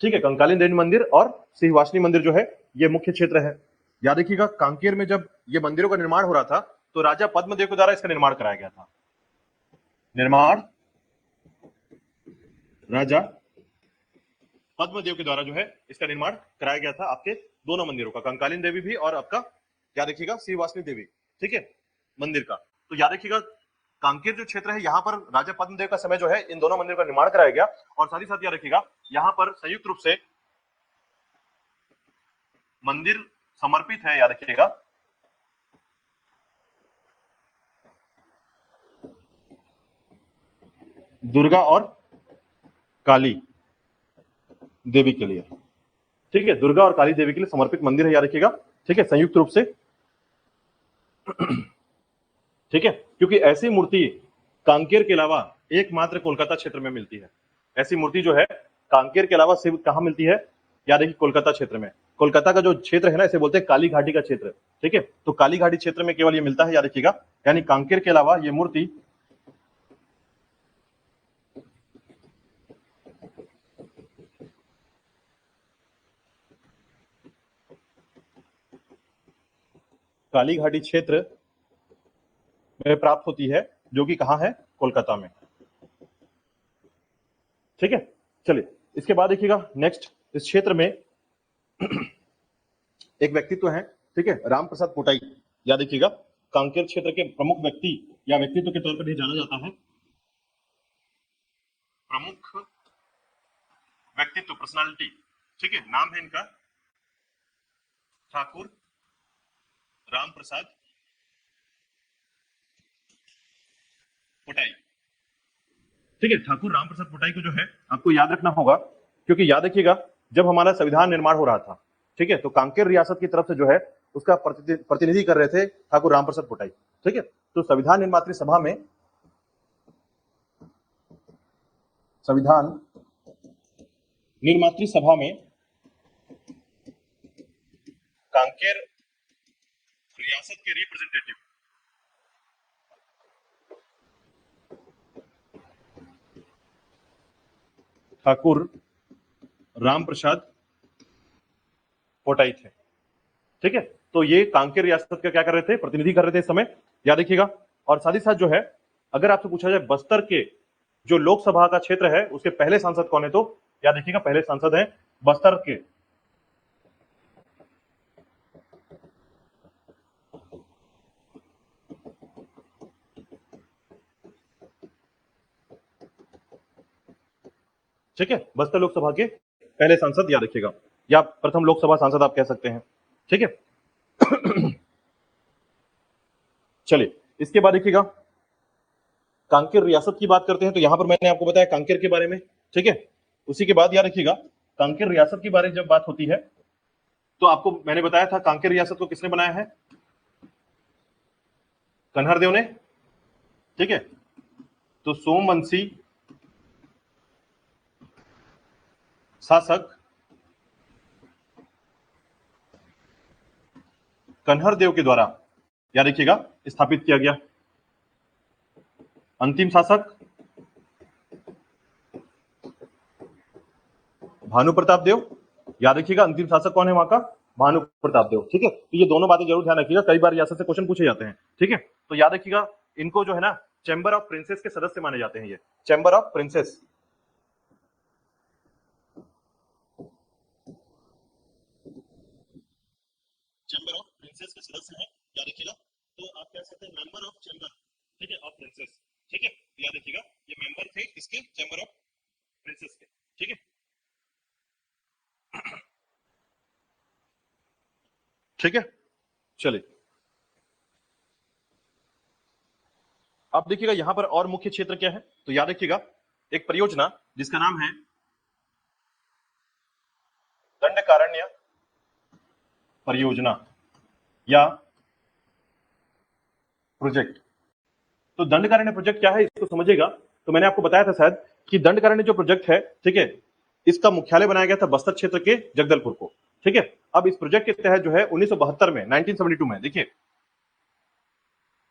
ठीक है, कंकालीन देवी मंदिर और सिंहवासनी मंदिर जो है ये मुख्य क्षेत्र है। याद रखिएगा कांकेर में जब ये मंदिरों का निर्माण हो रहा था तो राजा पद्मदेव के द्वारा इसका निर्माण कराया गया था। निर्माण राजा पद्मदेव के द्वारा जो है इसका निर्माण कराया गया था, आपके दोनों मंदिरों का, कंकालीन देवी भी और आपका याद रखिएगा सिंहवासनी देवी। ठीक है, मंदिर का, तो याद रखिएगा कांकेर जो क्षेत्र है यहाँ पर राजा पद्मदेव का समय जो है इन दोनों मंदिरों का निर्माण कराया गया। और साथ ही साथ याद रखिएगा यहाँ पर संयुक्त रूप से मंदिर समर्पित है, याद रखिएगा दुर्गा और काली देवी के लिए। ठीक है, दुर्गा और काली देवी के लिए समर्पित मंदिर है, याद रखिएगा। ठीक है, संयुक्त रूप से। ठीक है, क्योंकि ऐसी मूर्ति कांकेर के अलावा एकमात्र कोलकाता क्षेत्र में मिलती है। ऐसी मूर्ति जो है कांकेर के अलावा सिर्फ कहां मिलती है, याद रखिए कोलकाता क्षेत्र में। कोलकाता का जो क्षेत्र है ना इसे बोलते हैं काली घाटी का क्षेत्र। ठीक है, तो काली घाटी क्षेत्र में केवल ये मिलता है, याद रखिएगा। यानी कांकेर के अलावा ये मूर्ति काली घाटी क्षेत्र में प्राप्त होती है, जो कि कहां है? कोलकाता में। ठीक है, चलिए इसके बाद देखिएगा नेक्स्ट, इस क्षेत्र में एक व्यक्तित्व है, ठीक है, राम प्रसाद पोटाई। याद रखिएगा, कांकेर क्षेत्र के प्रमुख व्यक्ति या व्यक्तित्व के तौर पर जाना जाता है। प्रमुख व्यक्तित्व, पर्सनालिटी, ठीक है, नाम है इनका ठाकुर राम प्रसाद पोटाई। ठीक है, ठाकुर राम प्रसाद पोटाई को जो है आपको याद रखना होगा, क्योंकि याद रखिएगा जब हमारा संविधान निर्माण हो रहा था, ठीक है, तो कांकेर रियासत की तरफ से जो है उसका प्रतिनिधि कर रहे थे ठाकुर राम प्रसाद पोटाई। ठीक है, तो संविधान निर्मात्री सभा में कांकेर रियासत के रिप्रेजेंटेटिव ठाकुर राम प्रसाद पोटाई थे। ठीक है, तो ये कांकेर रियासत का क्या कर रहे थे? प्रतिनिधि कर रहे थे इस समय, याद रखिएगा। और साथ ही साथ जो है अगर आपसे पूछा जाए बस्तर के जो लोकसभा का क्षेत्र है उसके पहले सांसद कौन है, तो याद रखिएगा पहले सांसद है बस्तर के ठीक है, बस्तर लोकसभा के पहले सांसद, याद रखिएगा, या प्रथम लोकसभा सांसद आप कह सकते हैं। ठीक है चलिए इसके बाद देखिएगा कांकेर रियासत की बात करते हैं, तो यहां पर मैंने आपको बताया कांकेर के बारे में। ठीक है, उसी के बाद याद रखिएगा कांकेर रियासत के बारे में जब बात होती है तो आपको मैंने बताया था कांकेर रियासत को किसने बनाया है? कन्हर देव ने। ठीक है, तो सोमवंशी शासक कन्हर देव के द्वारा, याद रखिएगा, स्थापित किया गया। अंतिम शासक भानु प्रताप देव, याद रखिएगा अंतिम शासक कौन है वहां का? भानु प्रताप देव। ठीक है, तो ये दोनों बातें जरूर ध्यान रखिएगा, कई बार रियासत से क्वेश्चन पूछे जाते हैं। ठीक है, तो याद रखिएगा इनको जो है ना चैम्बर ऑफ प्रिंसेस के सदस्य माने जाते हैं। ये chamber of princess, chamber of princess के सदस्य हैं, याद रखिएगा। तो आप कह सकते हैं मेंबर ऑफ चैम्बर, ठीक है, ऑफ प्रिंसेस। ठीक है, याद रखिएगा ये मेंबर थे इसके चैम्बर ऑफ प्रिंसेस के। ठीक है, ठीक है, चलिए अब देखिएगा यहां पर और मुख्य क्षेत्र क्या है, तो याद रखिएगा एक परियोजना जिसका नाम है दंडकारण्य परियोजना या प्रोजेक्ट। तो दंडकारण्य प्रोजेक्ट क्या है इसको समझिएगा। तो मैंने आपको बताया था शायद कि दंडकारण्य जो प्रोजेक्ट है, ठीक है, इसका मुख्यालय बनाया गया था बस्तर क्षेत्र के जगदलपुर को। ठीक है, अब इस प्रोजेक्ट के तहत जो है 1972 में 1972 में देखिए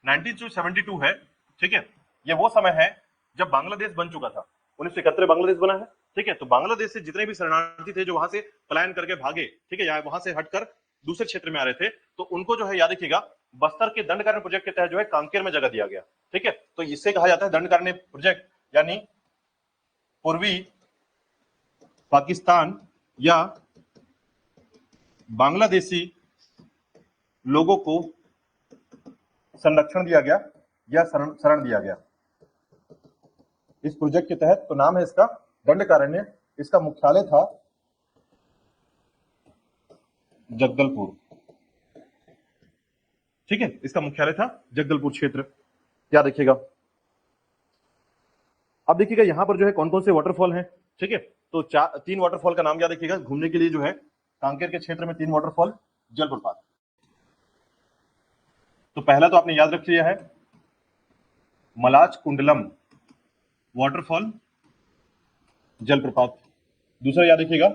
1972 है, ठीक है, ये वो समय है जब बांग्लादेश बन चुका था। 1971 बांग्लादेश बना है। ठीक है, तो बांग्लादेश से जितने भी शरणार्थी थे जो वहां से पलायन करके भागे, ठीक है, या वहां से हटकर दूसरे क्षेत्र में आ रहे थे, तो उनको जो है याद रखिएगा बस्तर के दंडकारण्य प्रोजेक्ट के तहत जो है कांकेर में जगह दिया गया। ठीक है, तो इससे कहा जाता है दंडकारण्य प्रोजेक्ट, यानी पूर्वी पाकिस्तान या बांग्लादेशी लोगों को संरक्षण दिया गया या शरण दिया गया इस प्रोजेक्ट के तहत। तो नाम है इसका दंडकारण्य, इसका मुख्यालय था जगदलपुर। ठीक है, इसका मुख्यालय था जगदलपुर क्षेत्र, याद रखिएगा। अब देखिएगा यहां पर जो है कौन कौन से वाटरफॉल हैं। ठीक है, तो 3 वाटरफॉल का नाम याद रखिएगा घूमने के लिए जो है कांकेर के क्षेत्र में 3 वाटरफॉल, जलप्रपात। तो पहला तो आपने याद रख लिया है मलाच कुंडलम वाटरफॉल जलप्रपात। दूसरा याद रखिएगा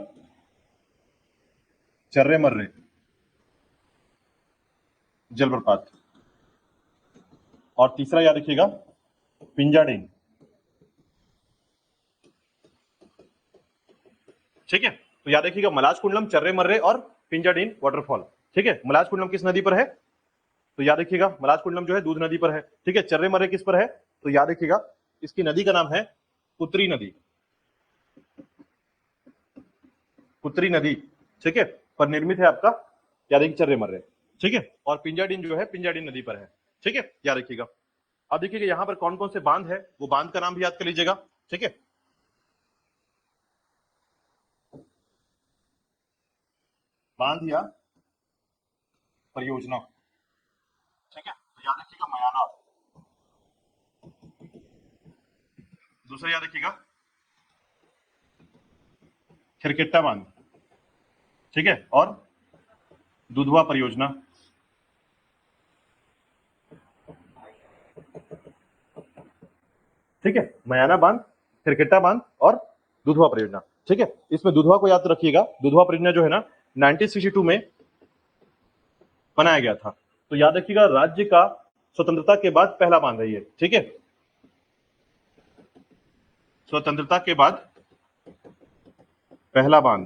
चर्रे मर्रे जलप्रपात। और तीसरा याद रखिएगा पिंजाडेन। ठीक है, तो याद रखिएगा मलाच कुंडलम, चर्रे मर्रे और पिंजाडेन वाटरफॉल। ठीक है, मलाच कुंडलम किस नदी पर है? तो याद रखिएगा मलाजकुंडलम जो है दूध नदी पर है, ठीक है। चर्रे मर्रे किस पर है, तो याद रखिएगा इसकी नदी का नाम है पुत्री नदी, पुत्री नदी, ठीक है, पर निर्मित है आपका याद रखिए चर्रे मर्रे, ठीक है। और पिंजाडिन जो है पिंजाडिन नदी पर है, ठीक है, याद रखिएगा। अब देखिएगा यहाँ पर कौन कौन से बांध है, वो बांध का नाम भी याद कर लीजिएगा, ठीक है। बांध या परियोजना, ठीक है, तो याद रखिएगा मयाना, दूसरा याद रखिएगा खिरकिट्टा बांध, ठीक है, और दुधवा परियोजना, ठीक है। मयाना बांध, खिरकिट्टा बांध और दुधवा परियोजना, ठीक है। इसमें दुधवा को याद रखिएगा, दुधवा परियोजना जो है ना 1962 में बनाया गया था। तो याद रखिएगा राज्य का स्वतंत्रता के बाद पहला बांध है ये, ठीक है, स्वतंत्रता के बाद पहला बांध,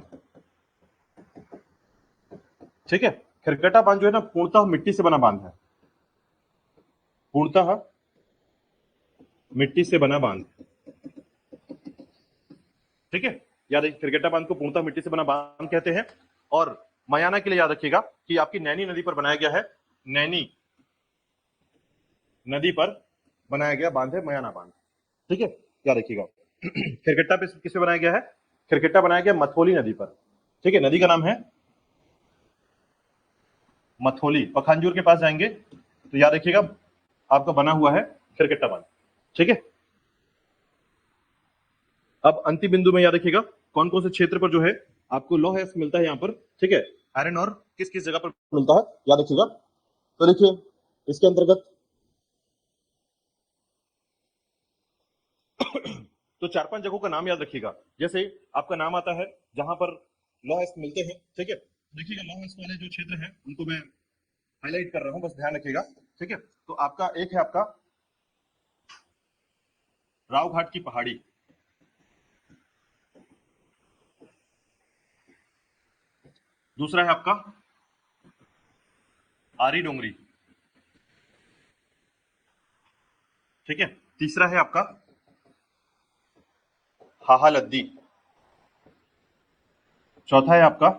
ठीक है। खिरकटा बांध जो है ना पूर्णतः मिट्टी से बना बांध है, पूर्णतः मिट्टी से बना बांध, ठीक है। याद रखिए खिरकटा बांध को पूर्णतः मिट्टी से बना बांध कहते हैं। और मयाना के लिए याद रखिएगा कि आपकी नैनी नदी पर बनाया गया है, नैनी नदी पर बनाया गया बांध है मयाना बांध, ठीक है, याद रखिएगा। खिरकट्टा पे किस पे बनाया गया है, खिरकट्टा बनाया गया मथोली नदी पर, ठीक है, नदी का नाम है मथोली। पखांजूर के पास जाएंगे तो याद रखिएगा आपका बना हुआ है खिरकट्टा बांध, ठीक है। अब अंतिम बिंदु में याद रखिएगा कौन कौन से क्षेत्र पर जो है आपको लौह अयस्क मिलता है यहाँ पर, ठीक है, आयरन और किस किस जगह पर मिलता है याद रखिएगा। तो देखिए इसके अंतर्गत तो 4-5 जगहों का नाम याद रखिएगा। जैसे आपका नाम आता है जहां पर लौह अयस्क मिलते हैं, ठीक है, देखिएगा लौह अयस्क वाले जो क्षेत्र है उनको मैं हाईलाइट कर रहा हूं, बस ध्यान रखिएगा, ठीक है। तो आपका एक है आपका राव घाट की पहाड़ी, दूसरा है आपका आरी डोंगरी, ठीक है, तीसरा है आपका हाहा लद्दी, चौथा है आपका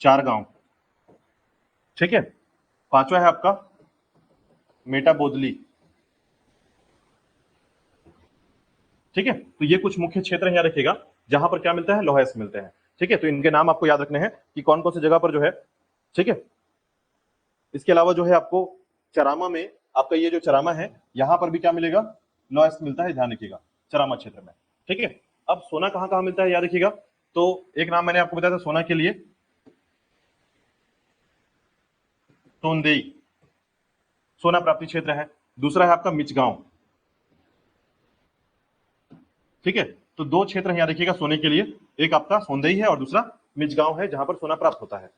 चार गांव, ठीक है, पांचवा है आपका मेटा बोदली, ठीक है। तो ये कुछ मुख्य क्षेत्र है याद रखिएगा जहां पर क्या मिलता है, लौह अयस्क मिलते हैं, ठीक है। तो इनके नाम आपको याद रखने हैं कि कौन कौन सी जगह पर जो है, ठीक है। इसके अलावा जो है आपको चरामा में, आपका ये जो चरामा है यहां पर भी क्या मिलेगा, लौह अयस्क मिलता है, ध्यान रखिएगा चरामा क्षेत्र में, ठीक है। अब सोना कहां कहां मिलता है याद रखिएगा। तो एक नाम मैंने आपको बताया था सोना के लिए, तोंदेई सोना प्राप्ति क्षेत्र है, दूसरा है आपका मिचगांव, ठीक है। तो दो क्षेत्र है याद रखिएगा सोने के लिए, एक आपका सोंदई है और दूसरा मिचगांव है जहां पर सोना प्राप्त होता है,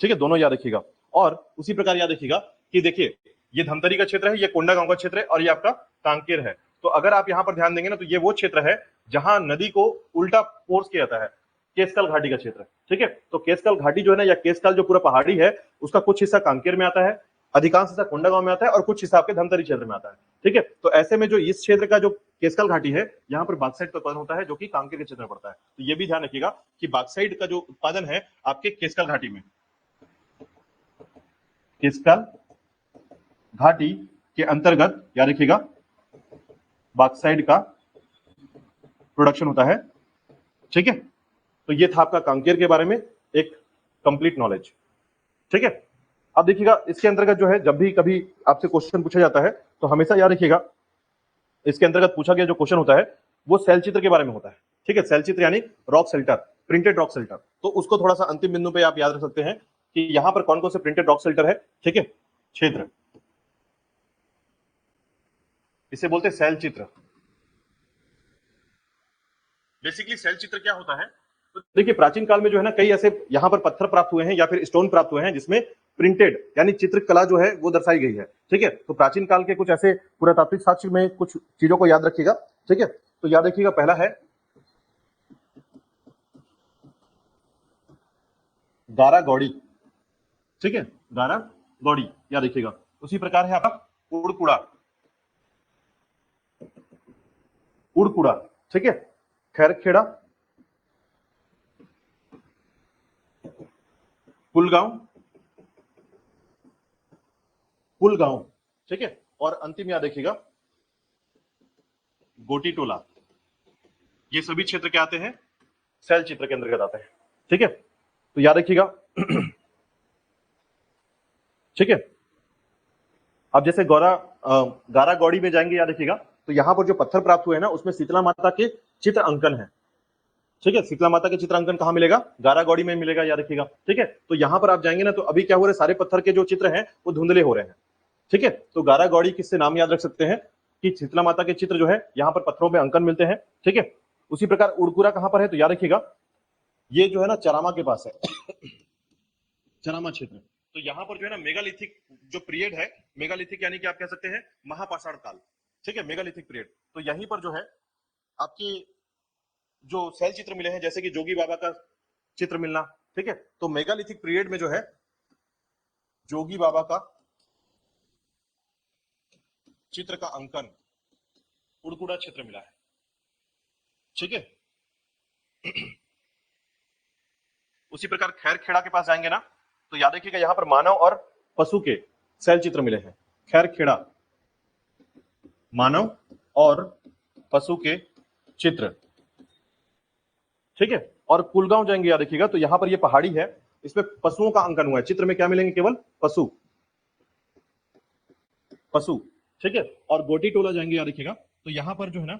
ठीक है, दोनों याद रखिएगा। और उसी प्रकार याद रखिएगा कि देखिए ये धमतरी का क्षेत्र है, ये कोंडागांव का क्षेत्र है और ये आपका कांकेर है। तो अगर आप यहां पर ध्यान देंगे ना तो ये वो क्षेत्र है जहां नदी को उल्टा फोर्स किया जाता है, केसकाल घाटी का क्षेत्र, ठीक है। तो केसकाल घाटी जो है ना या केसकाल जो पूरा पहाड़ी है उसका कुछ हिस्सा कांकेर में आता है, अधिकांश हिस्सा कोंडागांव में आता है और कुछ हिस्सा आपके धमतरी क्षेत्र में आता है, ठीक है। तो ऐसे में जो इस क्षेत्र का जो केसकाल घाटी है यहाँ पर बॉक्साइट का उत्पादन होता है जो कि कांकेर के क्षेत्र में पड़ता है। तो ये भी ध्यान रखिएगा कि बॉक्साइट का जो उत्पादन है आपके केसकाल घाटी में, केसकाल घाटी के अंतर्गत याद रखिएगा बॉक्साइट का प्रोडक्शन होता है, ठीक है। तो ये था आपका कांकेर के बारे में एक कंप्लीट नॉलेज, ठीक है। अब देखिएगा इसके अंतर्गत जो है जब भी कभी आपसे क्वेश्चन पूछा जाता है तो हमेशा याद रखिएगा इसके अंतर्गत पूछा गया जो क्वेश्चन होता है वो सेल चित्र के बारे में होता है, ठीक है। सेल चित्र यानी rock shelter, printed rock shelter. तो उसको थोड़ा सा अंतिम बिंदु पे आप याद रख सकते हैं कि यहां पर कौन कौन से प्रिंटेड रॉक शेल्टर है, ठीक है, क्षेत्र, इसे बोलते हैं सेल चित्र। बेसिकली सेल चित्र क्या होता है, तो देखिए प्राचीन काल में जो है ना कई ऐसे यहां पर पत्थर प्राप्त हुए हैं या फिर स्टोन प्राप्त हुए हैं जिसमें प्रिंटेड यानी चित्रकला जो है वो दर्शाई गई है, ठीक है। तो प्राचीन काल के कुछ ऐसे पुरातात्विक साक्ष्य में कुछ चीजों को याद रखिएगा, ठीक है। तो याद रखिएगा पहला है गारा गौड़ी, ठीक है, गारा गौड़ी, याद रखिएगा। उसी प्रकार है आपका उड़कुड़ा, उड़कुड़ा, ठीक है, खैरखेड़ा, पुलगांव, पुलगांव, ठीक है, और अंतिम याद रखिएगा गोटी टोला। ये सभी क्षेत्र क्या आते हैं? शैल चित्र के अंतर्गत आते हैं, ठीक है, तो याद रखिएगा। ठीक है, अब जैसे गारा गौड़ी में जाएंगे, याद रखिएगा, तो यहां पर जो पत्थर प्राप्त हुए हैं ना, उसमें शीतला माता के चित्र अंकन है, ठीक है, शीतला माता के चित्र अंकन कहां मिलेगा? गारा गौड़ी में मिलेगा, याद रखिएगा, ठीक है। तो यहां पर आप जाएंगे ना, तो अभी क्या हो रहा है, सारे पत्थर के जो चित्र हैं वो धुंधले हो रहे हैं, ठीक है। तो गारा गौड़ी किससे नाम याद रख सकते हैं कि शीतला माता के चित्र जो है यहाँ पर पत्थरों में अंकन मिलते हैं, ठीक है। उसी प्रकार उड़कुरा कहां पर है, तो याद रखिएगा ये जो है ना चरामा के पास है, चरामा क्षेत्र। तो यहाँ पर जो है ना मेगालिथिक जो पीरियड है, मेगालिथिक यानी कि आप कह सकते हैं महापाषाण काल, ठीक है, मेगालिथिक पीरियड। तो यहीं पर जो है आपकी जो शैल चित्र मिले हैं, जैसे कि जोगी बाबा का चित्र मिलना, ठीक है। तो मेगालिथिक पीरियड में जो है जोगी बाबा का चित्र का अंकन उड़कुड़ा क्षेत्र मिला है, ठीक है। उसी प्रकार खैरखेड़ा के पास जाएंगे ना, तो याद रखिएगा यहां पर मानव और पशु के शैल चित्र मिले हैं। खैरखेड़ा, मानव और पशु के चित्र, ठीक है। और पुलगांव जाएंगे, याद रखिएगा, तो यहां पर ये पहाड़ी है, इसमें पशुओं का अंकन हुआ है, चित्र में क्या मिलेंगे? केवल पशु, पशु, ठीक है। और गोटी टोला जाएंगे, याद रखिएगा, तो यहां पर जो है ना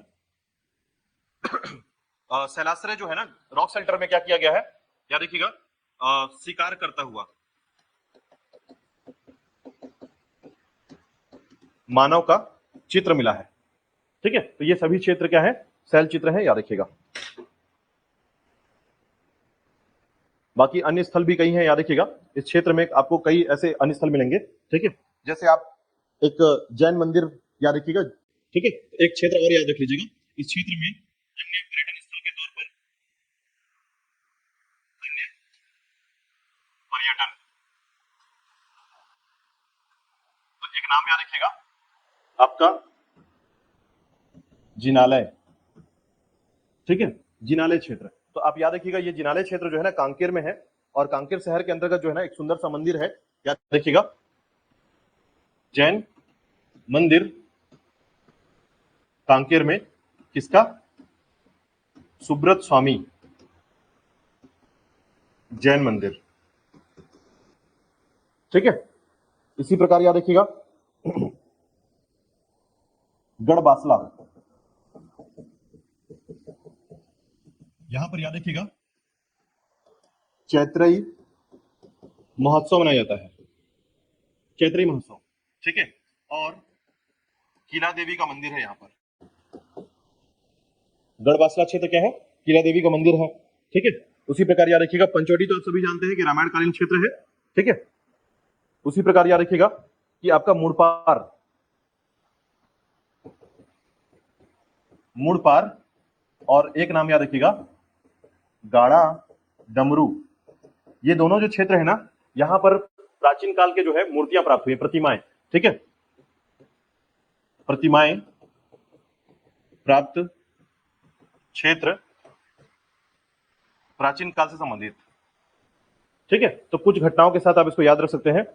शैलाश्रय जो है ना, रॉक सेल्टर में क्या किया गया है, याद रखिएगा, शिकार करता हुआ मानव का चित्र मिला है, ठीक है। तो ये सभी क्षेत्र क्या है? शैल चित्र है, याद रखिएगा। बाकी अन्य स्थल भी कई हैं, याद रखिएगा, इस क्षेत्र में आपको कई ऐसे अन्य स्थल मिलेंगे, ठीक है। जैसे आप एक जैन मंदिर याद रखिएगा, ठीक है। एक क्षेत्र और याद रख लीजिएगा, इस क्षेत्र में अन्य पर्यटन स्थल के तौर पर अन्य पर्यटन, तो एक नाम याद रखिएगा आपका जिनालय, ठीक है, जिनालय क्षेत्र। तो आप याद रखिएगा ये जिनालय क्षेत्र जो है ना कांकेर में है, और कांकेर शहर के अंतर्गत जो है ना एक सुंदर सा मंदिर है, याद रखिएगा, जैन मंदिर कांकेर में, किसका? सुब्रत स्वामी जैन मंदिर, ठीक है। इसी प्रकार याद रखिएगा गढ़बासला, यहां पर याद रखिएगा चैत्रई महोत्सव मनाया जाता है, चैत्री महोत्सव, ठीक है। और किला देवी का मंदिर है यहाँ पर, गढ़बासला क्षेत्र क्या है? किला देवी का मंदिर है, ठीक है। उसी प्रकार याद रखिएगा पंचवटी तो आप सभी जानते हैं कि रामायण कालीन क्षेत्र है, ठीक है। उसी प्रकार याद रखिएगा कि आपका मुड़पार, मुड़पार, और एक नाम याद रखिएगा गाड़ा डमरू। ये दोनों जो क्षेत्र है ना, यहां पर प्राचीन काल के जो है मूर्तियां प्राप्त हुई, प्रतिमाएं, ठीक है, प्रतिमाएं प्राप्त क्षेत्र प्राचीन काल से संबंधित, ठीक है। तो कुछ घटनाओं के साथ आप इसको याद रख सकते हैं।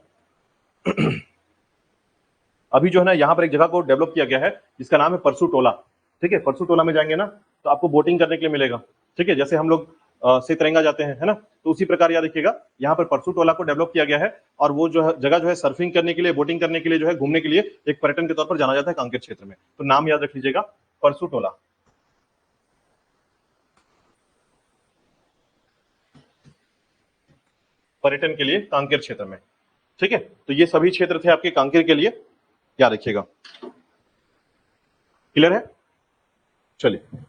अभी जो है ना यहाँ पर एक जगह को डेवलप किया गया है जिसका नाम है परसू टोला, ठीक है। परसू टोला में जाएंगे ना तो आपको बोटिंग करने के लिए मिलेगा, ठीक है, जैसे हम लोग सेतरंगा जाते हैं, है ना, तो उसी प्रकार याद रखिएगा यहाँ पर परसू टोला को डेवलप किया गया है, और वो जो है जगह जो है सर्फिंग करने के लिए, बोटिंग करने के लिए, जो है घूमने के लिए एक पर्यटन के तौर पर जाना जाता है कांकेर क्षेत्र में। तो नाम याद रख लीजिएगा परसू टोला, पर्यटन के लिए कांकेर क्षेत्र में, ठीक है। तो ये सभी क्षेत्र थे आपके कांकेर के लिए, याद रखिएगा। क्लियर है? चलिए।